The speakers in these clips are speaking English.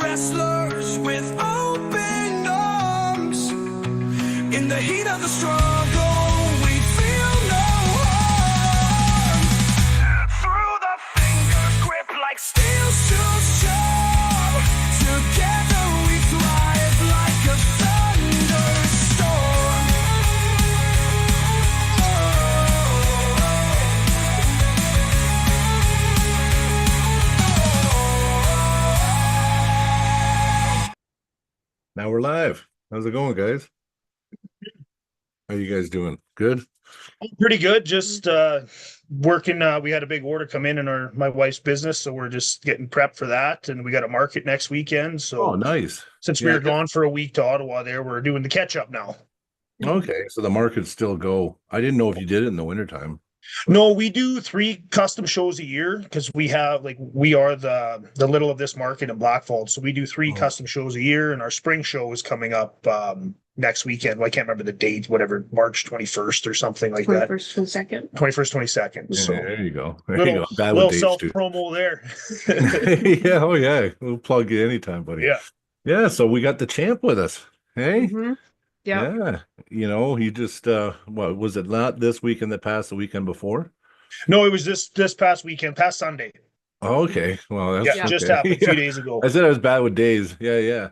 wrestlers with open arms. In the heat of the struggle, we feel no harm. Through the fingers grip like steel strong. Together we thrive like a thunderstorm. Now we're live. How's it going, guys? How you guys doing? Good? Pretty good. Just working. We had a big order come in my wife's business, so we're just getting prepped for that. And we got a market next weekend. So Oh, nice. since we were gone for a week to Ottawa, we're doing the catch up now. Okay, so the markets still go. I didn't know if you did it in the wintertime. No, we do 3 custom shows a year because we are the little of this market in Blackfall. So we do 3 custom shows a year, and our spring show is coming up next weekend. Well, I can't remember the date, whatever, March 21st or something like 21st, that. 22nd. 21st, 22nd. Yeah, So there you go. There little, you go. Bad little with dates self too. promo there. Yeah, oh yeah. We'll plug you anytime, buddy. Yeah. Yeah, so we got the champ with us. Hey? Mm-hmm. Yeah. Yeah. You know, he just what was it not this weekend that passed, the weekend before? No, it was this past weekend, past Sunday. Oh, okay. Well, that's Yeah, just okay. happened a few Yeah. days ago. I said I was bad with days. Yeah. Yeah.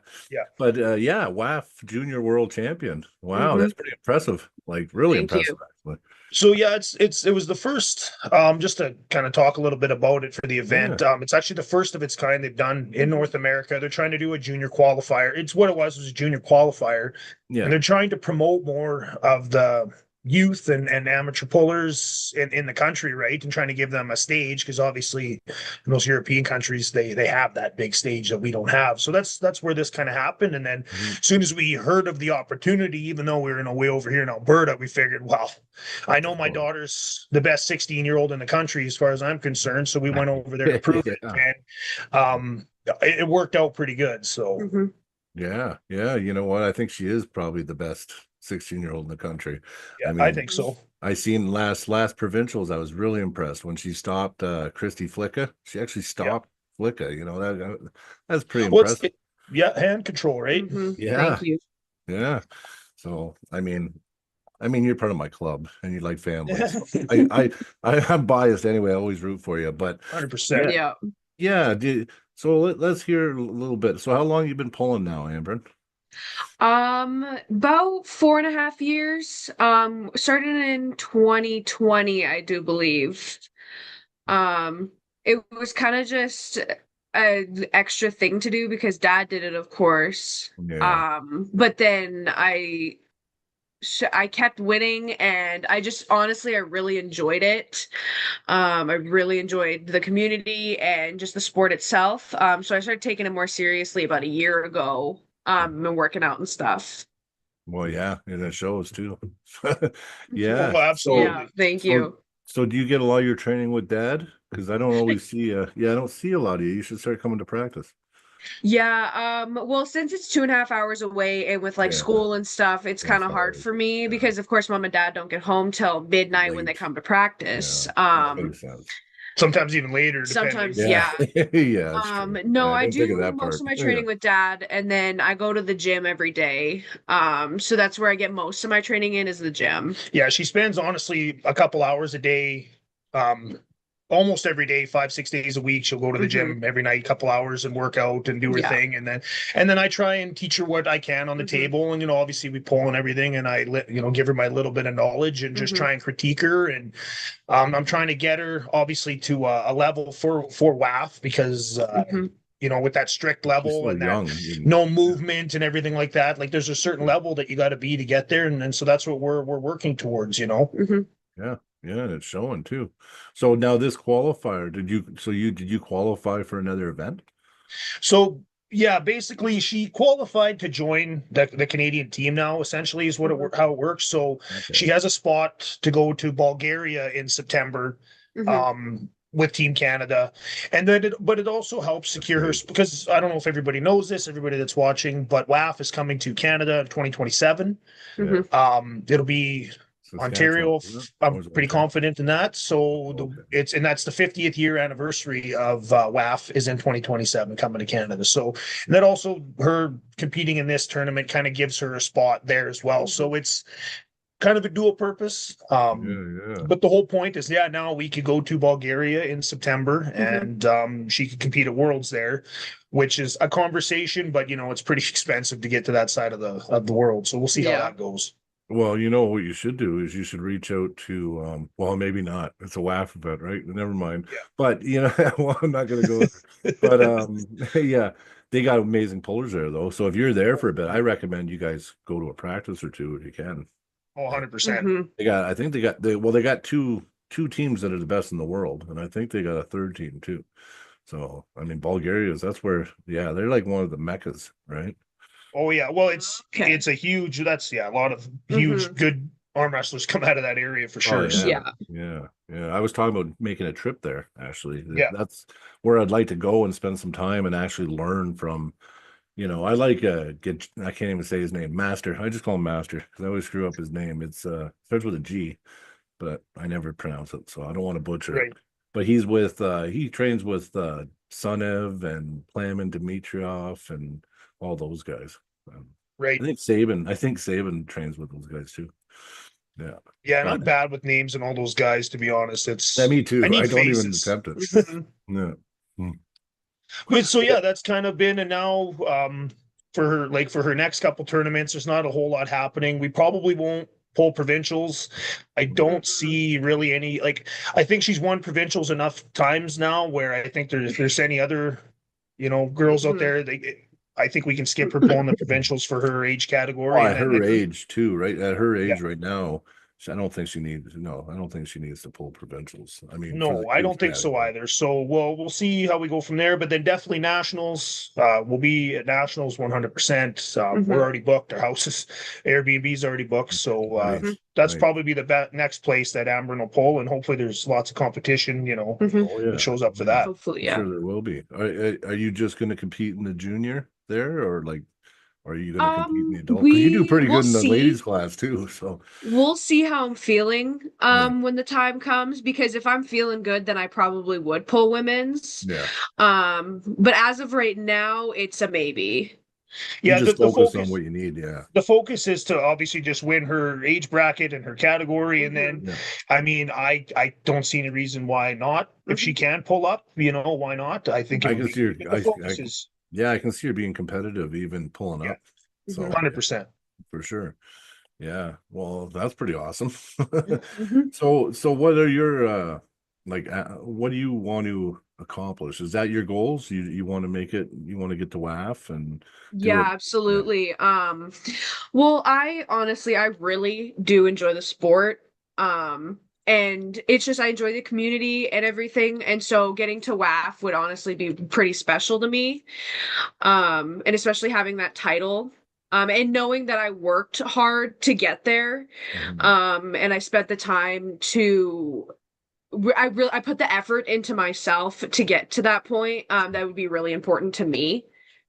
But yeah, WAF junior world champion. Wow, Mhm. that's pretty impressive. Like really Thank impressive, you. actually. So yeah, it was the first. Just to kind of talk a little bit about it for the event. It's actually the first of its kind they've done in North America. They're trying to do a junior qualifier. It's what it was a junior qualifier, Yeah. and they're trying to promote more of the youth and amateur pullers in the country, right? And trying to give them a stage, because obviously in those European countries they have that big stage that we don't have. So that's where this kind of happened. And then as soon as we heard of the opportunity, even though we were in a way over here in Alberta, we figured, well, I know my daughter's the best 16-year-old in the country as far as I'm concerned. So we went over there to prove it. And it worked out pretty good. So Mhm. Yeah. You know what? I think she is probably the best 16-year-old in the country. yeah, I I mean, think so. I seen last provincials. I was really impressed when she stopped Christy Flicka. She actually stopped Flicka. You know that's pretty Well, impressive. hand control, right? Mhm. Yeah. Thank you. Yeah. So I mean, you're part of my club and you like families. So I'm biased anyway. I always root for you, but 100%. Yeah. yeah. So let's hear a little bit. So how long you been pulling now, Ambryn? About 4.5 years. Started in 2020, I do believe. It was kind of just an extra thing to do because Dad did it, of course. Yeah. But then I kept winning, and I just honestly I really enjoyed it. I really enjoyed the community and just the sport itself. So I started taking it more seriously about a year ago. And working out and stuff. Well, yeah, and it shows too. Yeah. Oh, absolutely. Yeah, thank you. So do you get a lot of your training with Dad? Because I don't always see I don't see a lot of you. You should start coming to practice. Yeah, well, since it's 2.5 hours away and with like Yeah. school and stuff, it's That's kind of hard hard. for me Yeah. because of course Mom and Dad don't get home till midnight when they Late. come to practice. That makes sense. Sometimes even later. Sometimes, depending. yeah. Yeah. That's true. No, Yeah, I didn't think of do that most part. of my Yeah. training with Dad, and then I go to the gym every day. So that's where I get most of my training in is the gym. Yeah, she spends honestly a couple hours a day, almost every day, 5-6 days a week. She'll go to the gym every night, couple hours, and work out and do her Yeah. thing. And then I try and teach her what I can on the table. And obviously we pull and everything, and I give her my little bit of knowledge and just try and critique her. And I'm trying to get her obviously to a level for WAF because with that strict level Still and young. that no movement and everything like that. Like there's a certain level that you got to be to get there, and so that's what we're working towards. Yeah, and it's showing too. So now this qualifier, did you qualify for another event? So yeah, basically she qualified to join the Canadian team now, essentially is how it works. So she has a spot to go to Bulgaria in September. With Team Canada, and then but it also helps secure her, because I don't know if everybody knows this, everybody that's watching, but WAF is coming to Canada in 2027. It'll be Ontario, Saskatchewan, isn't it? Or I'm is it pretty Ontario? confident in that. So Okay. that's the 50th year anniversary of WAF is in 2027 coming to Canada. So and that also her competing in this tournament kind of gives her a spot there as well. So it's kind of a dual purpose. Yeah. But the whole point is, yeah, now we could go to Bulgaria in September and she could compete at Worlds there, which is a conversation, but you know, it's pretty expensive to get to that side of the world. So we'll see how Yeah. that goes. Well, you know what you should do is you should reach out to well, maybe not. It's a WAF event, right? Never mind. Yeah. But you know, well, I'm not gonna go there. But yeah, they got amazing pullers there though. So if you're there for a bit, I recommend you guys go to a practice or two if you can. Oh, 100%. Mhm. I think they got two teams that are the best in the world, and I think they got a third team too. So I mean, that's where, yeah, they're like one of the meccas, right? Oh yeah. Well, it's Okay. it's a huge that's a lot of huge Mhm. good arm wrestlers come out of that area for Oh sure. So Yeah. yeah. I was talking about making a trip there, actually. Yeah. That's where I'd like to go and spend some time and actually learn from, I like I can't even say his name, Master. I just call him Master because I always screw up his name. It's starts with a G, but I never pronounce it, so I don't want to butcher Right. it. But he trains with Sunev and Plam and Dimitrov and all those guys. Right. I think Saban trains with those guys too. Yeah. Yeah, and But I'm bad with names and all those guys, to be honest. It's yeah, me too. I need I don't even faces. attempt it. Mhm. Yeah. But so yeah, that's kind of been and now for her next couple tournaments, there's not a whole lot happening. We probably won't pull provincials. I don't see really any I think she's won provincials enough times now where I think if there's any other, girls out Mhm. there, I think we can skip her pulling the provincials for her age category. Well, And at then her age too, right? At her yeah. age right now, I don't think she needs to pull provincials. I mean, for the No, I youth don't think so category. either. So we'll see how we go from there. But then definitely nationals. We'll be at nationals 100%. We're already booked. Our houses, Airbnb's already booked. So Nice. that's Nice. probably be the next place that Ambryn will pull, and hopefully there's lots of competition. Mhm. Oh yeah. That shows up for that. Hopefully, I'm yeah. sure there will be. Are you just going to compete in the junior there, or are you going to compete in the adult? Because you do pretty We'll good in the ladies see. class too. So We'll see how I'm feeling yeah, when the time comes, because if I'm feeling good, then I probably would pull women's. yeah. But as of right now, it's a maybe. You Yeah, just the focus on focus what you need. Yeah. the focus is to obviously just win her age bracket and her category, and then Yeah. I mean I don't see any reason why not. If she can pull up, why not? I think it I would can be see her. good. But the focus is Yeah, I can see her being competitive, even pulling yeah, up. So 100%. for sure. Yeah. Well, that's pretty awesome. Mhm. So what are your what do you want to accomplish? Is that your goals? You want to make it, you want to get to WAF and do Yeah, it? Yeah. absolutely. Well, I really do enjoy the sport. And it's just I enjoy the community and everything. And so getting to WAF would honestly be pretty special to me. And especially having that title. And knowing that I worked hard to get there. Mhm. And I spent the time to I put the effort into myself to get to that point. That would be really important to me.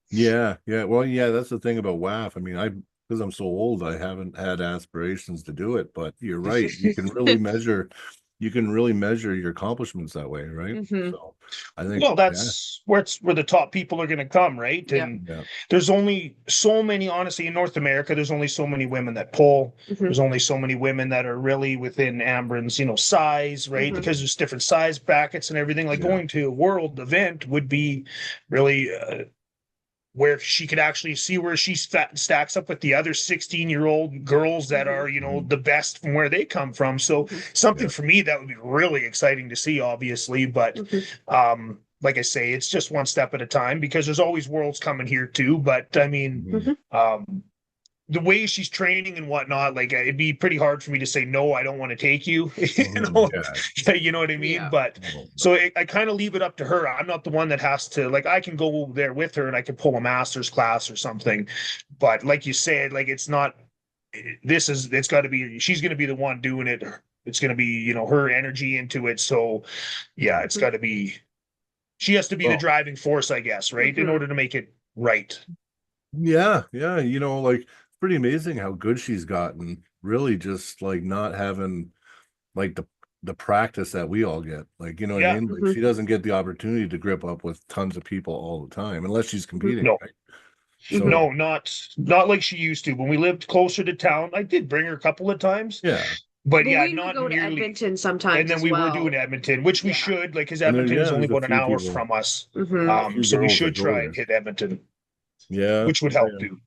Yeah, yeah. Well, yeah, that's the thing about WAF. I mean, because I'm so old, I haven't had aspirations to do it, but you're right. You can really measure your accomplishments that way, right? Mhm. So I think, Well, yeah, that's where the top people are going to come, right? Yeah. And yeah, there's only so many, honestly, in North America, there's only so many women that pull. Mhm. There's only so many women that are really within Ambryn's, size, right? Mhm. Because there's different size brackets and everything. Like Yeah. going to a world event would be really where she could actually see where she stacks up with the other 16-year-old girls that are, Mhm. the best from where they come from. So Mhm. something Yeah. for me that would be really exciting to see, obviously. But Mhm. like I say, it's just one step at a time because there's always worlds coming here too. But I mean, Mhm. the way she's training and whatnot, like it'd be pretty hard for me to say no, I don't want to take you. Mhm. Yeah. You know what I mean? Yeah. But Well, so I kind of leave it up to her. I'm not the one that has to I can go there with her and I can pull a master's class or something. But like you said, it's not. It's got to be. She's going to be the one doing it. It's going to be her energy into it. So yeah, it's got to be. She has to be the well, driving force, I guess, right, in Mhm. order to make it right. yeah, yeah. Like it's pretty amazing how good she's gotten. really just like not having like the practice that we all get. Like, you know what I Yeah. mean? Like she doesn't get the opportunity to grip up with tons of people all the time unless she's competing, No. right? So No, not like she used to. When we lived closer to town, I did bring her a couple of times, yeah. but Well, yeah, we would not go to nearly. Edmonton And sometimes then as we were well. doing Edmonton, which we Yeah. should, like, because And there, Edmonton is only there's a about an few hour people, from us. Mhm. few So we girls that should go try there. and hit Edmonton, Yeah. which would help too.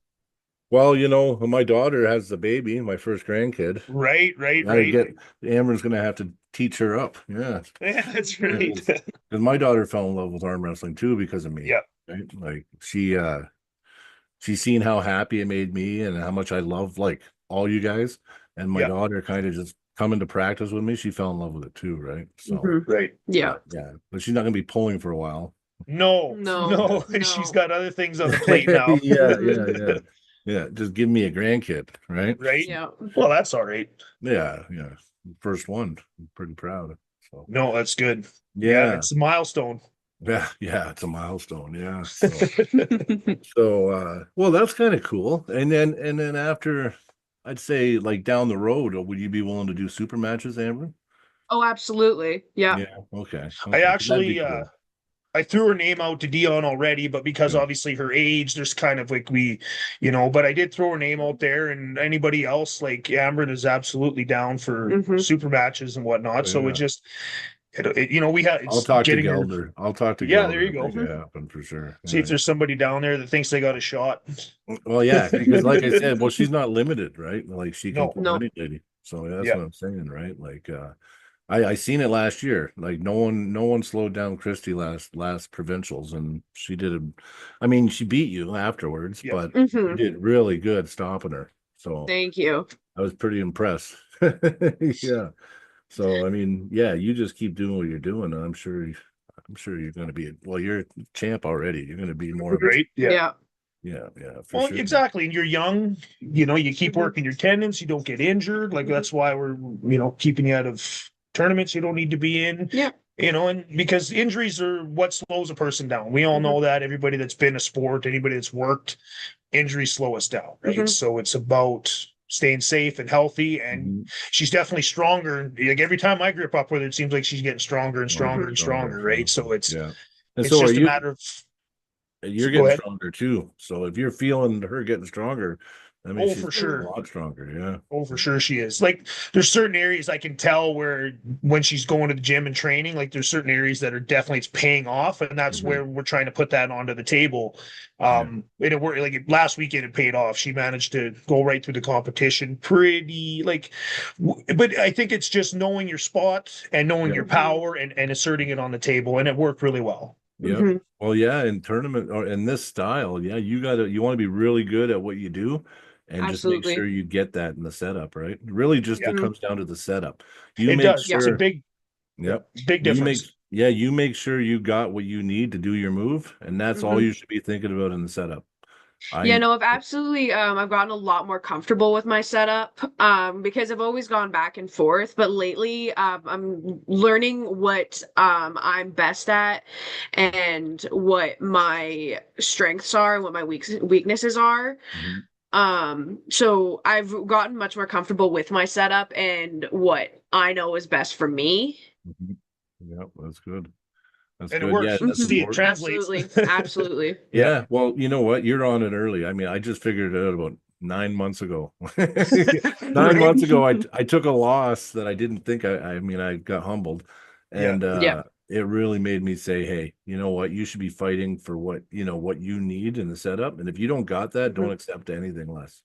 Well, you know, my daughter has the baby, my first grandkid. Right. Gotta get Amber's gonna have to teach her up. Yeah. Yeah, that's right. Because my daughter fell in love with arm wrestling too because of me. Yeah. Right. Like she's seen how happy it made me and how much I love like all you guys. And my Yeah. daughter kind of just coming to practice with me, she fell in love with it too, right? So Mhm. Right. Yeah. yeah. But she's not gonna be pulling for a while. No. No. She's got other things on the plate now. Yeah. Just give me a grandkid, right? Right. Yeah. Well, that's all right. Yeah. First one. I'm pretty proud. So No, that's good. yeah. It's a milestone. Yeah, it's a milestone. Yeah. So well, that's kind of cool. And then after, I'd say like down the road, would you be willing to do super matches, Amber? Oh, absolutely. Yeah. Yeah. Okay. I That'd be actually cool. I threw her name out to Dion already, but because Yeah. obviously her age, there's kind of like but I did throw her name out there, and anybody else like Amber is absolutely down for Mhm. super matches and whatnot. So Yeah. it just, we had. I'll talk to getting her- Gelder. I'll talk to Yeah, Gelder there you to go. make it happen for sure. See if there's somebody down there that thinks they got a shot. Well, yeah, because like I said, well, she's not limited, right? Like she can No. pull No. anybody. So that's Yeah. what I'm saying, right? Like I seen it last year. Like no one slowed down Christy last provincials, and she did I mean, she beat you afterwards, Yeah. but you Mhm. did really good stopping her. So Thank you. I was pretty impressed. Yeah. So I mean, yeah, you just keep doing what you're doing, and I'm sure you're going to be you're a champ already. You're going to be more of a Right? Yeah. Yeah. for Well, sure. exactly. And you're young, you keep working your tendons, you don't get injured. Like that's why we're, keeping you out of tournaments you don't need to be in. Yeah. And because injuries are what slows a person down. We all know that. Everybody that's been a sport, anybody that's worked, injuries slow us down, right? Mhm. So it's about staying safe and healthy. And Mhm. she's definitely stronger. Like every time I grip up with her, it seems like she's getting stronger and stronger and stronger, right? So it's yeah. And it's so just are a you. matter of You're Go getting ahead. stronger too. So if you're feeling her getting stronger, I mean, Oh, she's for getting sure. a lot stronger. Yeah. Oh, for sure she is. Like there's certain areas I can tell where when she's going to the gym and training, like there's certain areas that are definitely it's paying off, and that's Mhm. where we're trying to put that onto the table. And it worked. Like last weekend, it paid off. She managed to go right through the competition pretty but I think it's just knowing your spot and knowing Yeah. your power and asserting it on the table, and it worked really well. Yep. Mhm. Well, yeah, in tournament or in this style, yeah, you want to be really good at what you do and just make Absolutely. sure you get that in the setup, right? Really just Yeah. it comes down to the setup. You It make does. It's a sure, big yep. big difference. You make sure you got what you need to do your move, and that's all Mhm. you should be thinking about in the setup. Yeah, no, I've gotten a lot more comfortable with my setup because I've always gone back and forth, but lately I'm learning what I'm best at and what my strengths are and what my weaknesses are. So I've gotten much more comfortable with my setup and what I know is best for me. Mhm. Yep, that's good. That's And it good. works. Yeah, You that's see it important. translates. Absolutely. Absolutely. Yeah, well, you know what? You're on it early. I mean, I just figured it out about 9 months ago. 9 months ago, I took a loss that I didn't think I mean, I got humbled. And Yeah. it really made me say, hey, you know what? You should be fighting for what you need in the setup. And if you don't got that, don't accept anything less.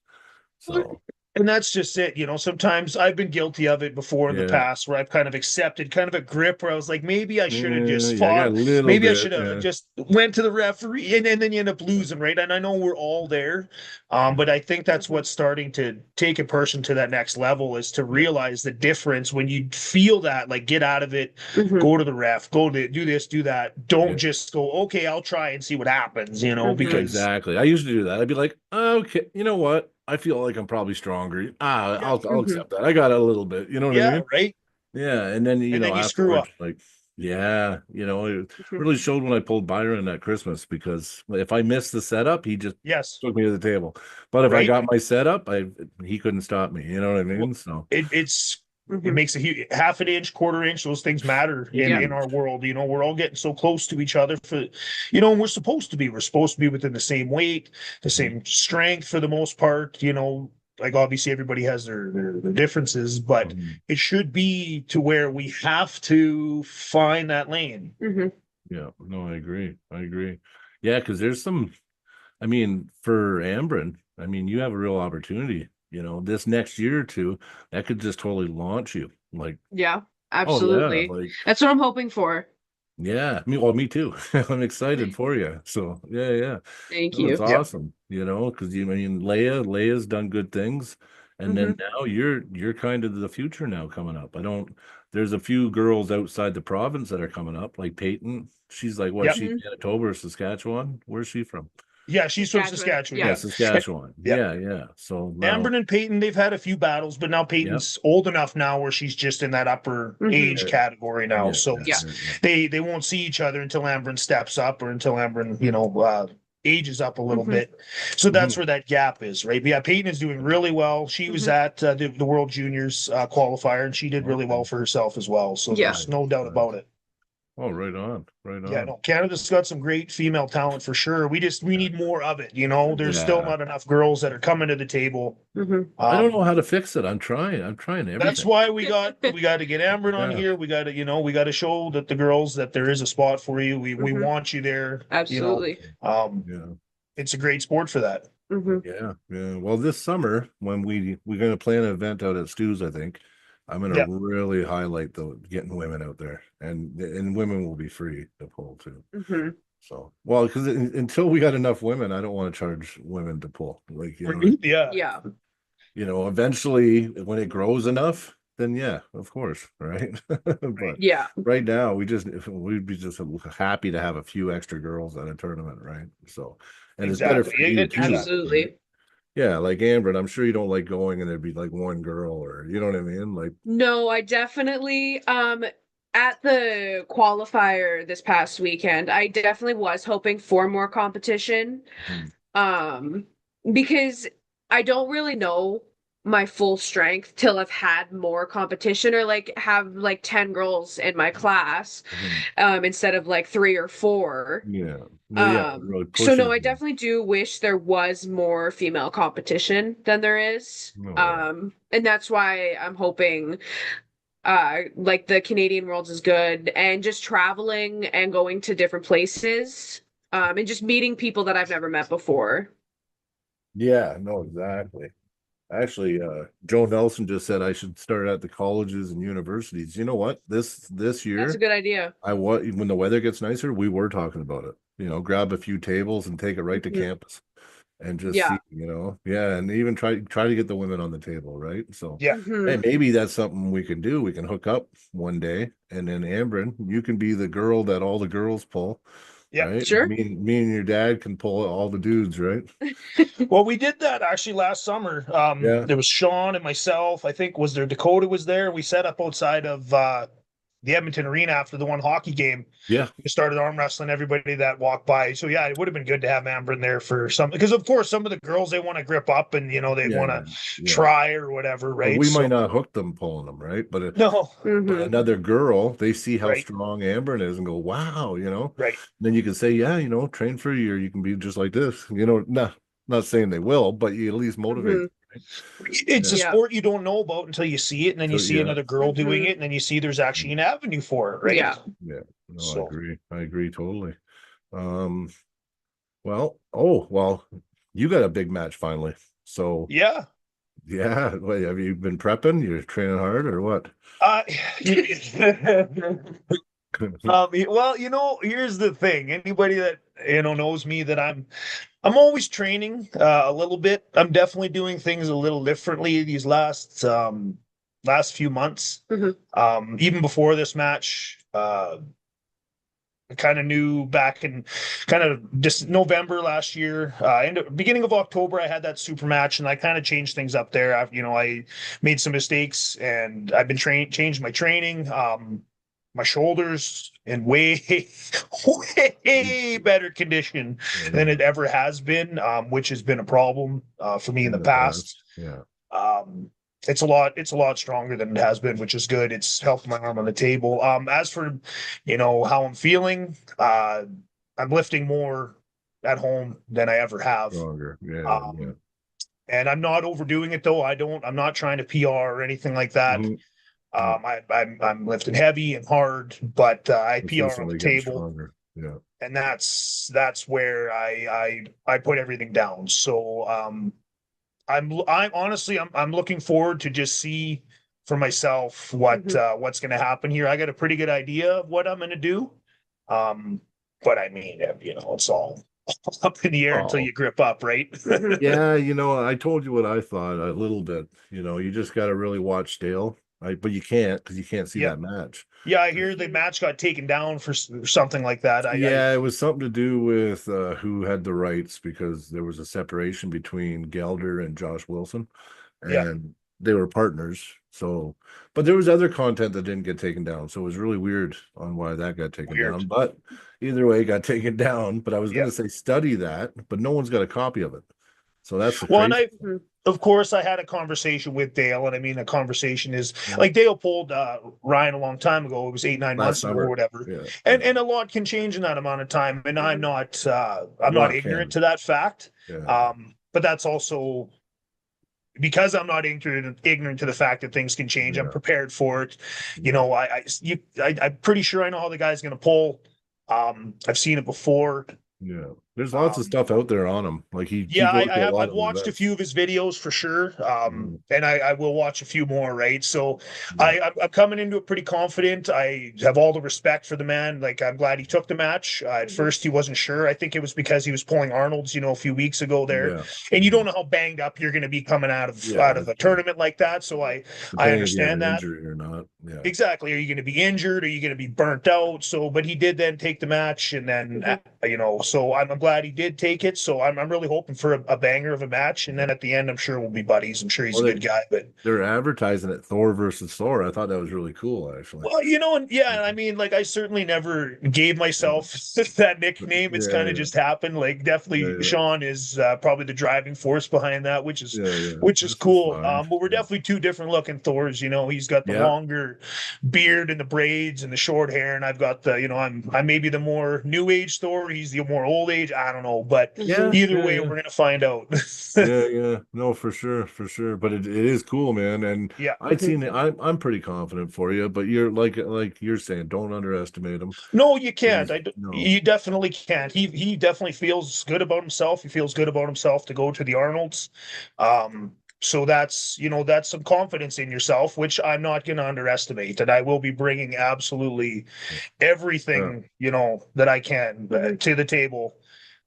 So And that's just it. Sometimes I've been guilty of it before in the yeah. past where I've kind of accepted kind of a grip where I was like, maybe I should have just Yeah, I got a fought. little Maybe I bit, should have yeah. just went to the referee and then you end up losing, right? And I know we're all there. But I think that's what's starting to take a person to that next level is to realize the difference when you feel that, like get out of it, Mhm. go to the ref, go to do this, do that. Don't Yeah. just go, okay, I'll try and see what happens, Mhm. because Exactly. I used to do that. I'd be like, okay, you know what? I feel like I'm probably stronger. I'll Mhm. accept that. I got a little bit. You know what I yeah, mean? right. Yeah. And then And then you screw afterwards, up. like, Yeah, it Mhm. really showed when I pulled Byron at Christmas, because if I missed the setup, he just Yes, took me to the table. But if I right. got my setup, he couldn't stop me. You know what I Well, mean? So it Mhm. makes a huge half an inch, quarter inch. Those things matter Yeah. in our huge. world. We're all getting so close to each other and we're supposed to be. We're supposed to be within the same weight, the Mhm. same strength for the most part. Like obviously everybody has their differences, but Mhm. it should be to where we have to find that lane. Mhm. Yeah, no, I agree. I agree. Yeah, because there's some. I mean, for Ambryn, I mean, you have a real opportunity. This next year or two, that could just totally launch you. Like, Yeah, oh yeah, absolutely. like That's what I'm hoping for. yeah, me too. I'm excited for you. So yeah, yeah. Thank No, it's you. Yeah, awesome, because I mean Leia's done good things, and then Mhm. now you're kind of the future now coming up. I don't There's a few girls outside the province that are coming up, like Peyton. She's like what, yeah, she's Mhm. Manitoba or Saskatchewan? Where's she from? yeah. She's from Saskatchewan. Saskatchewan. Yeah, Yeah, Yeah. Saskatchewan. yeah. Yeah, yeah. So now, Amber and Peyton, they've had a few battles, but now yeah, Peyton's old enough now where she's just in that upper Mhm. age yeah, category now. yeah, So yeah, Yeah. yeah, yeah. they won't see each other until Ambryn steps up or until Ambryn, ages up a little Mhm. bit. So that's Mhm. where that gap is, right? But yeah, Peyton is doing really well. She was Mhm. at the World Juniors qualifier, and she did really Okay, well for herself as well. So Yeah. there's nice, no doubt about nice. it. Oh, right on, right Yeah, on. no, Canada's got some great female talent for sure. We Yeah, need more of it. There's still yeah. not enough girls that are coming to the table. Mhm. I don't know Um, how to fix it. I'm trying. I'm trying That's everything. why we got to get Amber on Yeah, here. We got to show that the girls that there is a spot for you. We Mhm. want you there. Absolutely. Um, yeah. it's a great sport for that. Mhm. Yeah, yeah. Well, this summer when we're gonna plan an event out at Stu's, I think I'm gonna Yeah, really highlight the getting women out there, and women will be free to pull too. Mhm. So, well, because until we got enough women, I don't want to charge women to pull. Like, yeah, Yeah. eventually when it grows enough, then yeah, of course, right? right. But Yeah. right now, we'd be just happy to have a few extra girls at a tournament, right? So, and it's better Exactly. for you too, Exactly. right? Absolutely. Yeah, like Amber, I'm sure you don't like going and there'd be like one girl, or you know what I mean? Like, No, I definitely at the qualifier this past weekend, I definitely was hoping for more competition. mhm, Um because I don't really know my full strength till I've had more competition or like have like 10 girls in my class mhm. instead of like 3 or 4. Yeah, yeah, it really So no, pushes I you. definitely do wish there was more female competition than there is. Oh yeah, And that's why I'm hoping like the Canadian Worlds is good and just traveling and going to different places and just meeting people that I've never met before. yeah, no, exactly. Actually, Joe Nelson just said I should start at the colleges and universities. You know what? This That's a year, good idea. when the weather gets nicer, we were talking about it. Grab a few tables and take it right to Mhm. campus and just Yeah. see, yeah, and even try to get the women on the table, right? So, Yeah, hey, Hmm. maybe that's something we can do. We can hook up one day, and then Ambryn, you can be the girl that all the girls pull, yeah. right? Sure. Me and your dad can pull all the dudes, right? Well, we did that actually last summer. Yeah, There was Sean and myself. I think was there Dakota was there. We set up outside of the Edmonton Arena after the one hockey game. yeah, We started arm wrestling everybody that walked by. So yeah, it would have been good to have Amber in there for some because of course some of the girls they want to grip up and they want yeah, to yeah. try or whatever, But right? we might So not hook them pulling them, right? no, But Hmm. another girl, they see how right, strong Amber is and go, wow, right. Then you can say, yeah, train for a year, you can be just like this. Not saying they will, but you at least motivate Hmm. them, right? It's a Yeah. Yeah. sport you don't know about until you see it, and then you So see yeah, another girl doing Hmm. it, and then you see there's actually an avenue for it, right? Yeah. yeah. No, I So agree. I agree totally. Um, well, you got a big match finally. So yeah. yeah, what, have you been prepping? You're training hard or what? Uh, well, here's the thing. Anybody that knows me that I'm always training a little bit. I'm definitely doing things a little differently these last few months. Hmm. Even before this match, I kind of knew back in kind of just November last year, beginning of October, I had that super match, and I kind of changed things up there. I made some mistakes, and I've been changed my training. my shoulders in way, way better condition than it ever has been, which has been a problem for me in the past. Yeah. It's a lot stronger than it has been, which is good. It's helped my arm on the table. As for, how I'm feeling, I'm lifting more at home than I ever have. Stronger. Yeah. Um, and I'm not overdoing it though. I'm not trying to PR or anything like that. Mhm. I'm lifting heavy and hard, but I PR on Consistently the getting table, stronger. Yeah. and that's where I put everything down. So I'm honestly I'm looking forward to just see for myself what's going to happen here. I got a pretty good idea of what I'm going to do, but I mean, it's all up in the air until you grip up, right? Yeah, I told you what I thought a little bit. You just got to really watch Dale. But you can't because you can't see that match. Yeah, I hear the match got taken down for something like that. It was something to do with who had the rights because there was a separation between Gelder and Josh Wilson, and they were partners. So, but there was other content that didn't get taken down. So it was really weird on why that got taken down. But either way, it got taken down. But I was going to say study that, but no one's got a copy of it. So that's the and of course, I had a conversation with Dale, and I mean, a conversation is like Dale pulled Ryan a long time ago. It was 8-9 months ago or whatever, and a lot can change in that amount of time. And I'm not ignorant to that fact. But that's also because I'm not ignorant to the fact that things can change. I'm prepared for it. I'm pretty sure I know how the guy's going to pull. I've seen it before. Yeah, there's lots of stuff out there on him. Like I've watched a few of his videos for sure, and I will watch a few more. Right, so I'm coming into it pretty confident. I have all the respect for the man. Like I'm glad he took the match. At first, he wasn't sure. I think it was because he was pulling Arnold's, a few weeks ago there, and you don't know how banged up you're going to be coming out of a tournament like that. So I understand that. Injury or not? Yeah, exactly. Are you going to be injured? Are you going to be burnt out? So, but he did then take the match, and then so I'm glad he did take it. So I'm really hoping for a banger of a match, and then at the end, I'm sure we'll be buddies. I'm sure he's a good guy. But they're advertising it Thor versus Thor. I thought that was really cool, actually. Well, and I mean, like I certainly never gave myself that nickname. It's kind of just happened. Like definitely, Sean is probably the driving force behind that, which is cool. But we're definitely two different looking Thors. He's got the longer beard and the braids and the short hair, and I've got the I'm maybe the more new age Thor. He's the more old age. I don't know, but either way, we're gonna find out. No, for sure. But it is cool, man. And I'd seen it. I'm pretty confident for you, but you're like you're saying, don't underestimate him. No, you can't. You definitely can't. He definitely feels good about himself. He feels good about himself to go to the Arnolds. So that's some confidence in yourself, which I'm not going to underestimate. And I will be bringing absolutely everything that I can to the table.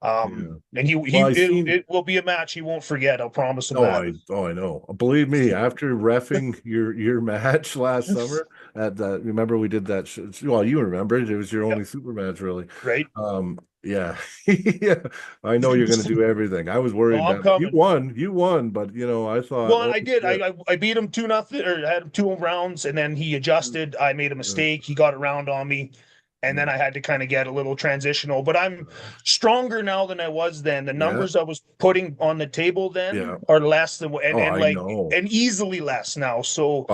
And it will be a match he won't forget. I'll promise him that. I know. Believe me, after reffing your match last summer at that, remember we did that. Well, you remember it. It was your only super match, really, right? Yeah. I know you're going to do everything. I was worried that you won, but I thought. Well, I did. I beat him 2-0, or had him 2 rounds, and then he adjusted. I made a mistake. He got around on me. And then I had to kind of get a little transitional, but I'm stronger now than I was then. The numbers I was putting on the table then are less than, and easily less now. So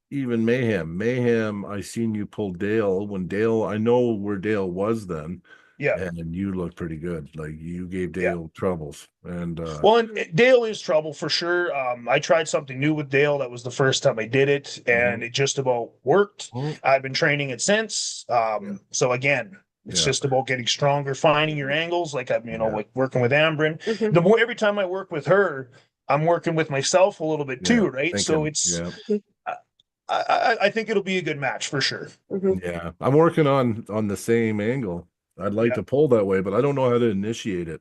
even Mayhem, I seen you pull Dale I know where Dale was then. Yeah, and you looked pretty good. Like you gave Dale troubles, and and Dale is trouble for sure. I tried something new with Dale. That was the first time I did it, and it just about worked. I've been training it since. So again, it's just about getting stronger, finding your angles. Like I'm, like working with Ambryn. The more every time I work with her, I'm working with myself a little bit too, right? So it's. I think it'll be a good match for sure. Yeah, I'm working on the same angle. I'd like to pull that way, but I don't know how to initiate it.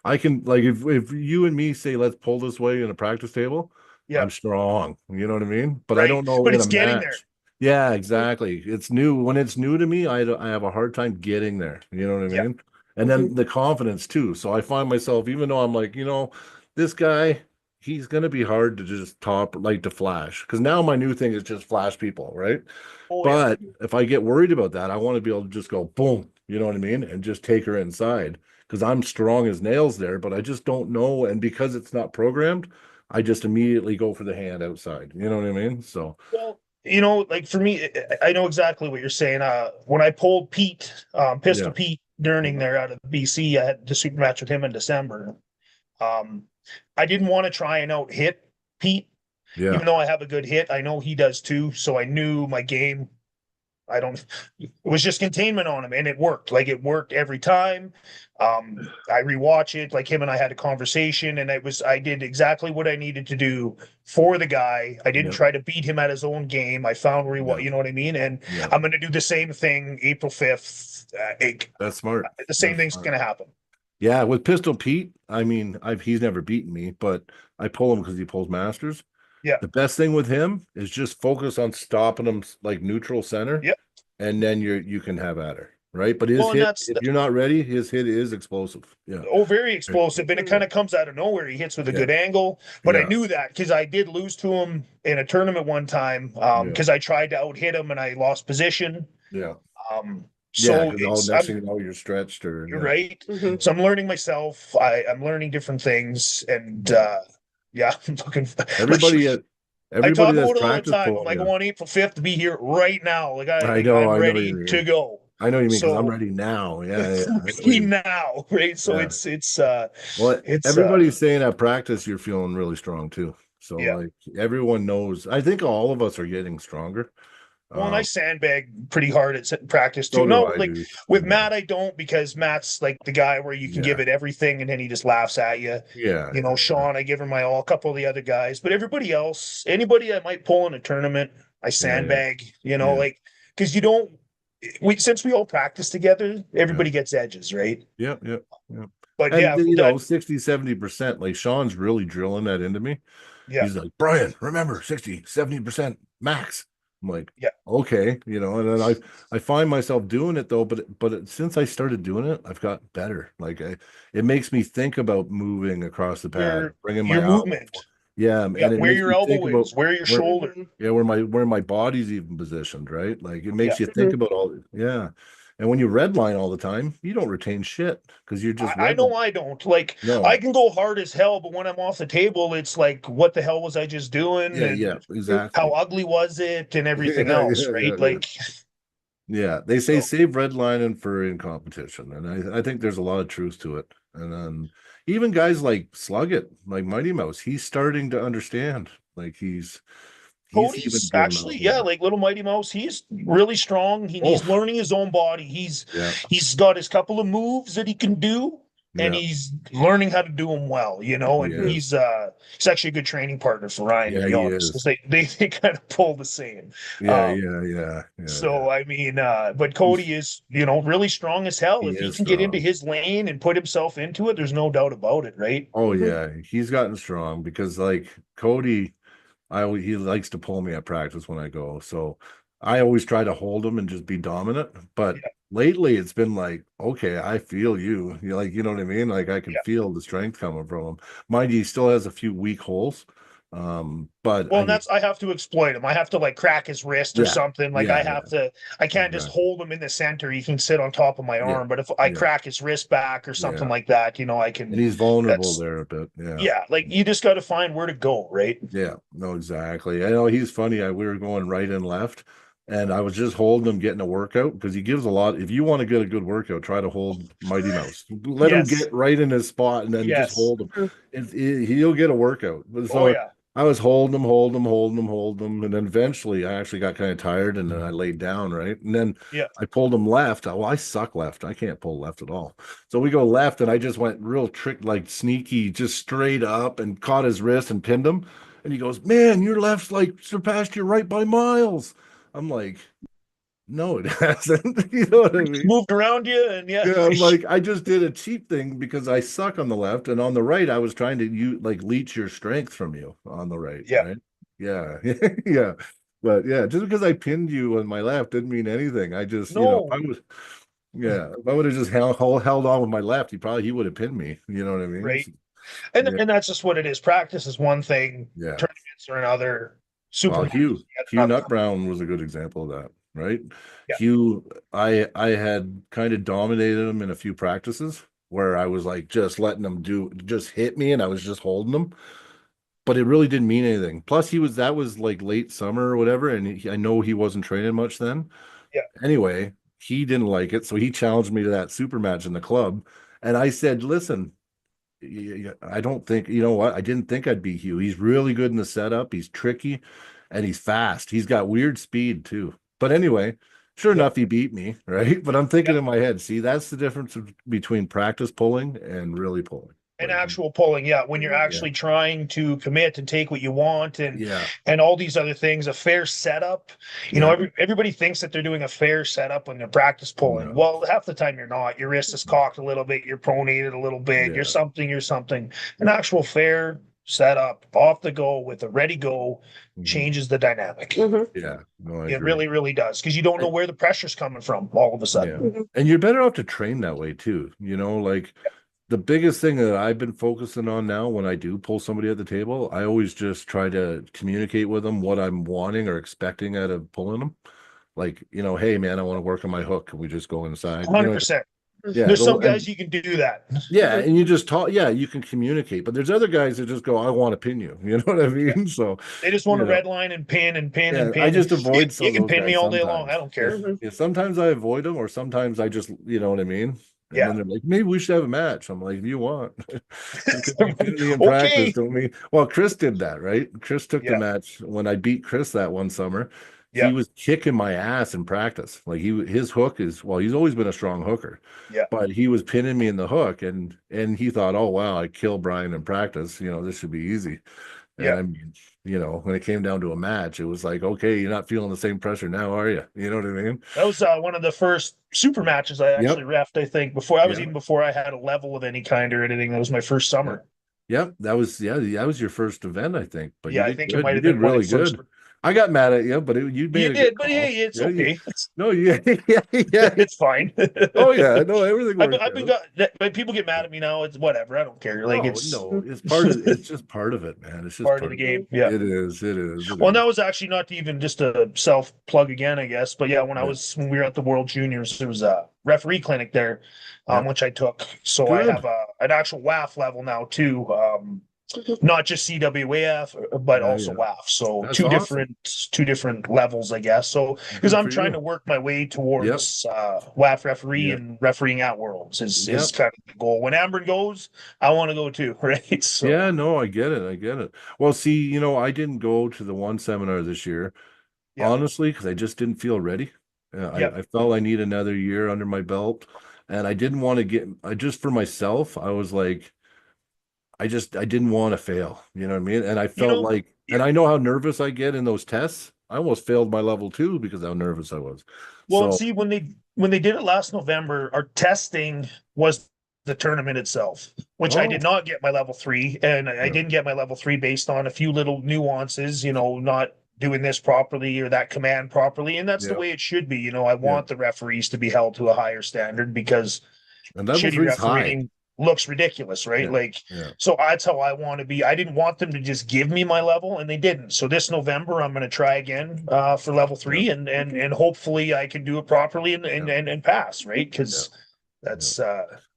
I can, like, if you and me say, let's pull this way in a practice table, I'm strong. You know what I mean? But I don't know. But it's getting there. Yeah, exactly. It's new. When it's new to me, I have a hard time getting there. You know what I mean? And then the confidence too. So I find myself, even though I'm like, this guy, he's gonna be hard to just to flash. Because now my new thing is just flash people, right? Oh yeah. But if I get worried about that, I want to be able to just go boom, you know what I mean, and just take her inside because I'm strong as nails there, but I just don't know. And because it's not programmed, I just immediately go for the hand outside. You know what I mean? So Well, like for me, I know exactly what you're saying. When I pulled Pete, Pistol yeah, Pete Durning there out of BC, I had the super match with him in December. Um, I didn't want to try and out hit Pete, yeah, even though I have a good hit. I know he does too, so I knew my game. I don't. It was just containment on him, and it worked. Like it worked every time. I rewatch it. Like him and I had a conversation, and I did exactly what I needed to do for the guy. I didn't yeah, try to beat him at his own game. I found where he was. yeah, You know what I mean? And yeah. I'm going to do the same thing April 5th. That's smart. The same That's thing's smart. going to happen. Yeah, with Pistol Pete, I mean, he's never beaten me, but I pull him because he pulls masters. Yeah. The best thing with him is just focus on stopping him like neutral center, Yep. and then you can have at her, right? But his Well, and hit, that's if you're not ready, his hit is explosive. Yeah, very explosive, and it kind of comes out of nowhere. He hits with a yeah, good angle, but I yeah, knew that because I did lose to him in a tournament one time yeah, because I tried to out hit him and I lost position. yeah, Um, yeah. so Because all it's next thing you know, you're stretched or you're yeah, right. Mhm. So I'm learning myself. I'm learning different things, and yeah, I'm looking. everybody, I everybody talk that's about it all the practice time. I'm pulling, like, I yeah. want April 5th to be here right now. I I'm know you ready to mean. go. I know you mean because I'm So ready now. Yeah, yeah. I know what be you mean. now, right? So Yeah. Well, it's everybody's saying at practice you're feeling really strong too. So yeah. like everyone knows. I think all of us are getting stronger. Well, and I Um, sandbag pretty hard at practice too. so do No, I, like dude. with Yeah, Matt, I don't because Matt's like the guy where you can give yeah, it everything and then he just laughs at you. yeah, yeah, Sean, I give her my all. A couple of the other guys, but everybody else, anybody I might pull in a tournament, I yeah, yeah, sandbag. yeah, Like because you don't. Since we all practice together, yeah, everybody gets edges, right? yeah, yeah, yeah. But And yeah, you that know, 60-70%, like Sean's really drilling that into me. yeah, He's like, Brian, remember 60-70% max. I'm like, yeah. okay, and then I find myself doing it though, since I started doing it, I've got better. Like it makes me think about moving across the pad, bringing my Your elbow. movement, Yeah, yeah, and it where makes your me think elbow about is, where your where shoulder. Mhm. yeah, where my body's even positioned, right? Like it Yeah, makes you think about all yeah. And when you redline all the time, you don't retain shit because you're just I know redlining. I don't. Like I No. can go hard as hell, but when I'm off the table, it's like, what the hell was I just doing? Yeah, yeah, And how exactly. ugly was it and everything Yeah, else, yeah, yeah, right? yeah. Like Yeah, they say so save redlining for in competition, and I think there's a lot of truth to it. And then even guys like Slugget, like Mighty Mouse, he's starting to understand. Like he's even Cody's giving actually, out yeah, more. like little Mighty Mouse, he's really strong. Oh, He's learning his own body. yeah, He's got his couple of moves that he can do, and yeah, he's learning how to do them well, he and is. he's actually a good training partner for Ryan, to Yeah, be he honest, because is. they kind of pull the same. Yeah, Um, yeah, yeah, yeah, yeah. So I mean, but Cody is, really strong as hell. He If he is can get into strong. his lane and put himself into it, there's no doubt about it, right? Oh Mhm. yeah, he's gotten strong because like Cody, he likes to pull me at practice when I go. So I always try to hold him and just be dominant. But Yeah, lately it's been like, okay, I feel you. You like, you know what I mean? Like I can yeah. feel the strength coming from him. Mind you, he still has a few weak holes. But Well, and that's I have to exploit him. I have to like crack his wrist or yeah, something. Like yeah, I yeah, have to. I can't just exactly. hold him in the center. He can sit on top of my Yeah, arm. But if I yeah, crack his wrist back or something yeah. like that, I And can. he's vulnerable That's there a bit. Yeah. yeah. Like you just got to find where to go, right? Yeah, no, exactly. I know he's funny. We were going right and left, and I was just holding him getting a workout because he gives a lot. If you want to get a good workout, try to hold Mighty Mouse. Let him Yes. get right in his spot, and then just Yes. hold him. Mhm. He'll get a workout. But Oh so yeah. I was holding him, and then eventually I actually got kind of tired, and then I laid down, right, and then Yeah. I pulled him left. Well, I suck left. I can't pull left at all. So we go left, and I just went real trick, like sneaky, just straight up, and caught his wrist and pinned him. And he goes, "Man, your left's like surpassed your right by miles." I'm like, "No, it hasn't." You know what I Just mean? moved around you, and yeah. Yeah, I'm like, I just did a cheap thing because I suck on the left, and on the right, I was trying to leech your strength from you on the right, Yeah. right? Yeah, yeah. But yeah, just because I pinned you on my left didn't mean anything. I just, No. if I would have just held on with my left, he would have pinned me. You know what I mean? Right. And Yeah. and that's just what it is. Practice is one thing, Yeah. tournaments are another. Super Well, matches, yet Hugh another. Nut Brown was a good example of that, right? Yeah. Hugh, I had kind of dominated him in a few practices where I was like just letting him just hit me and I was just holding him, but it really didn't mean anything. Plus, that was like late summer or whatever, and I know he wasn't training much then. Yeah. Anyway, he didn't like it, so he challenged me to that super match in the club, and I said, "Listen, I don't think, you know what? I didn't think I'd be Hugh. He's really good in the setup. He's tricky and he's fast. He's got weird speed too. But anyway, sure Yeah. enough, he beat me, right? But I'm thinking Yeah. in my head, see, that's the difference between practice pulling and really pulling. And Like, actual pulling, yeah, when you're Mhm. actually trying to commit and take what you want yeah, and all these other things, a fair setup. yeah, Everybody thinks that they're doing a fair setup when they're practice pulling. no, Well, half the time you're not. Your wrist is cocked a little bit, you're pronated a little bit, yeah, you're something. An actual fair setup off the go with a ready go mhm, changes the dynamic. Mhm. yeah. No, I It agree. really, really does. Because you don't know where the pressure's coming from all of a Yeah. sudden. And you're better off to train that way too. Like the biggest thing that I've been focusing on now when I do pull somebody at the table, I always just try to communicate with them what I'm wanting or expecting out of pulling them. Like, hey man, I want to work on my hook. Can we just go inside? 100%. Yeah, There's some guys you can do that. yeah, and you just talk, yeah, you can communicate, but there's other guys that just go, I want to pin you. You know what I mean? So, They just want you to know, red line and pin and pin and yeah, pin. I just You, avoid some you of can those pin me guys all day long. sometimes. I don't care. Mhm. Yeah, sometimes I avoid them, or sometimes I just, you know what I mean? And Yeah. then they're like, maybe we should have a match. I'm like, if you want, because you pin me in Okay. practice, don't mean. Well, Chris did that, right? Chris took the Yeah. match when I beat Chris that one summer. He Yeah. was kicking my ass in practice. Like his hook is, well, he's always been a strong hooker, Yeah. but he was pinning me in the hook, and he thought, oh wow, I killed Brian in practice. This should be easy. And Yeah. I'm, when it came down to a match, it was like, okay, you're not feeling the same pressure now, are you? You know what I mean? That was one of the first super matches I actually Yep. reffed, I think, Yeah. before I had a level of any kind or anything. That was my first summer. Yep. That was your first event, I think. But you Yeah, I did think it good. might You have did been one of really the first. good. I got mad at you, but you made You a good did, but call. hey, it's Yeah, okay. no, yeah, yeah. It's fine. Oh yeah, no, everything worked I've been out. but people get mad at me now. It's whatever. I don't care. Like No, it's no, it's just part of it, man. It's just part of part the of it. game. Yeah. It is, it is, it Well, is. that was actually not even just a self plug again, I guess. But yeah, Yeah, when we were at the World Juniors, there was a referee clinic there, yeah. which I took. So I Good. have an actual WAF level now too. Not just CWAF, but Yeah, also yeah. WAF. So That's awesome. two different levels, I guess. So because Good I'm for trying to you. work my way Yep. towards WAF referee Yep. and refereeing at Worlds is Yep. kind of the goal. When Ambryn goes, I want to go too, right? So Yeah, no, I get it. I get it. Well, see, I didn't go to the one seminar this year, yeah, honestly, because I just didn't feel ready. yeah. I felt I need another year under my belt, and I didn't want to just for myself, I was like, I didn't want to fail. You know what I mean? And I You felt know, like, yeah. and I know how nervous I get in those tests. I almost failed my level 2 because how nervous I was. Well, and So, see, when they did it last November, our testing was the tournament itself, which I oh, did not get my level 3, and I yeah, didn't get my level 3 based on a few little nuances, not doing this properly or that command properly, and that's the yeah, way it should be. I yeah. want the referees to be held to a higher standard because And level shitty 3 is high. refereeing looks ridiculous, right? Yeah, Like, yeah, so that's how I want to be. I didn't want them to just give me my level, and they didn't. So this November, I'm going to try again for level 3, yeah, and hopefully I can do it properly yeah, and pass, right? yeah, Because yeah. that's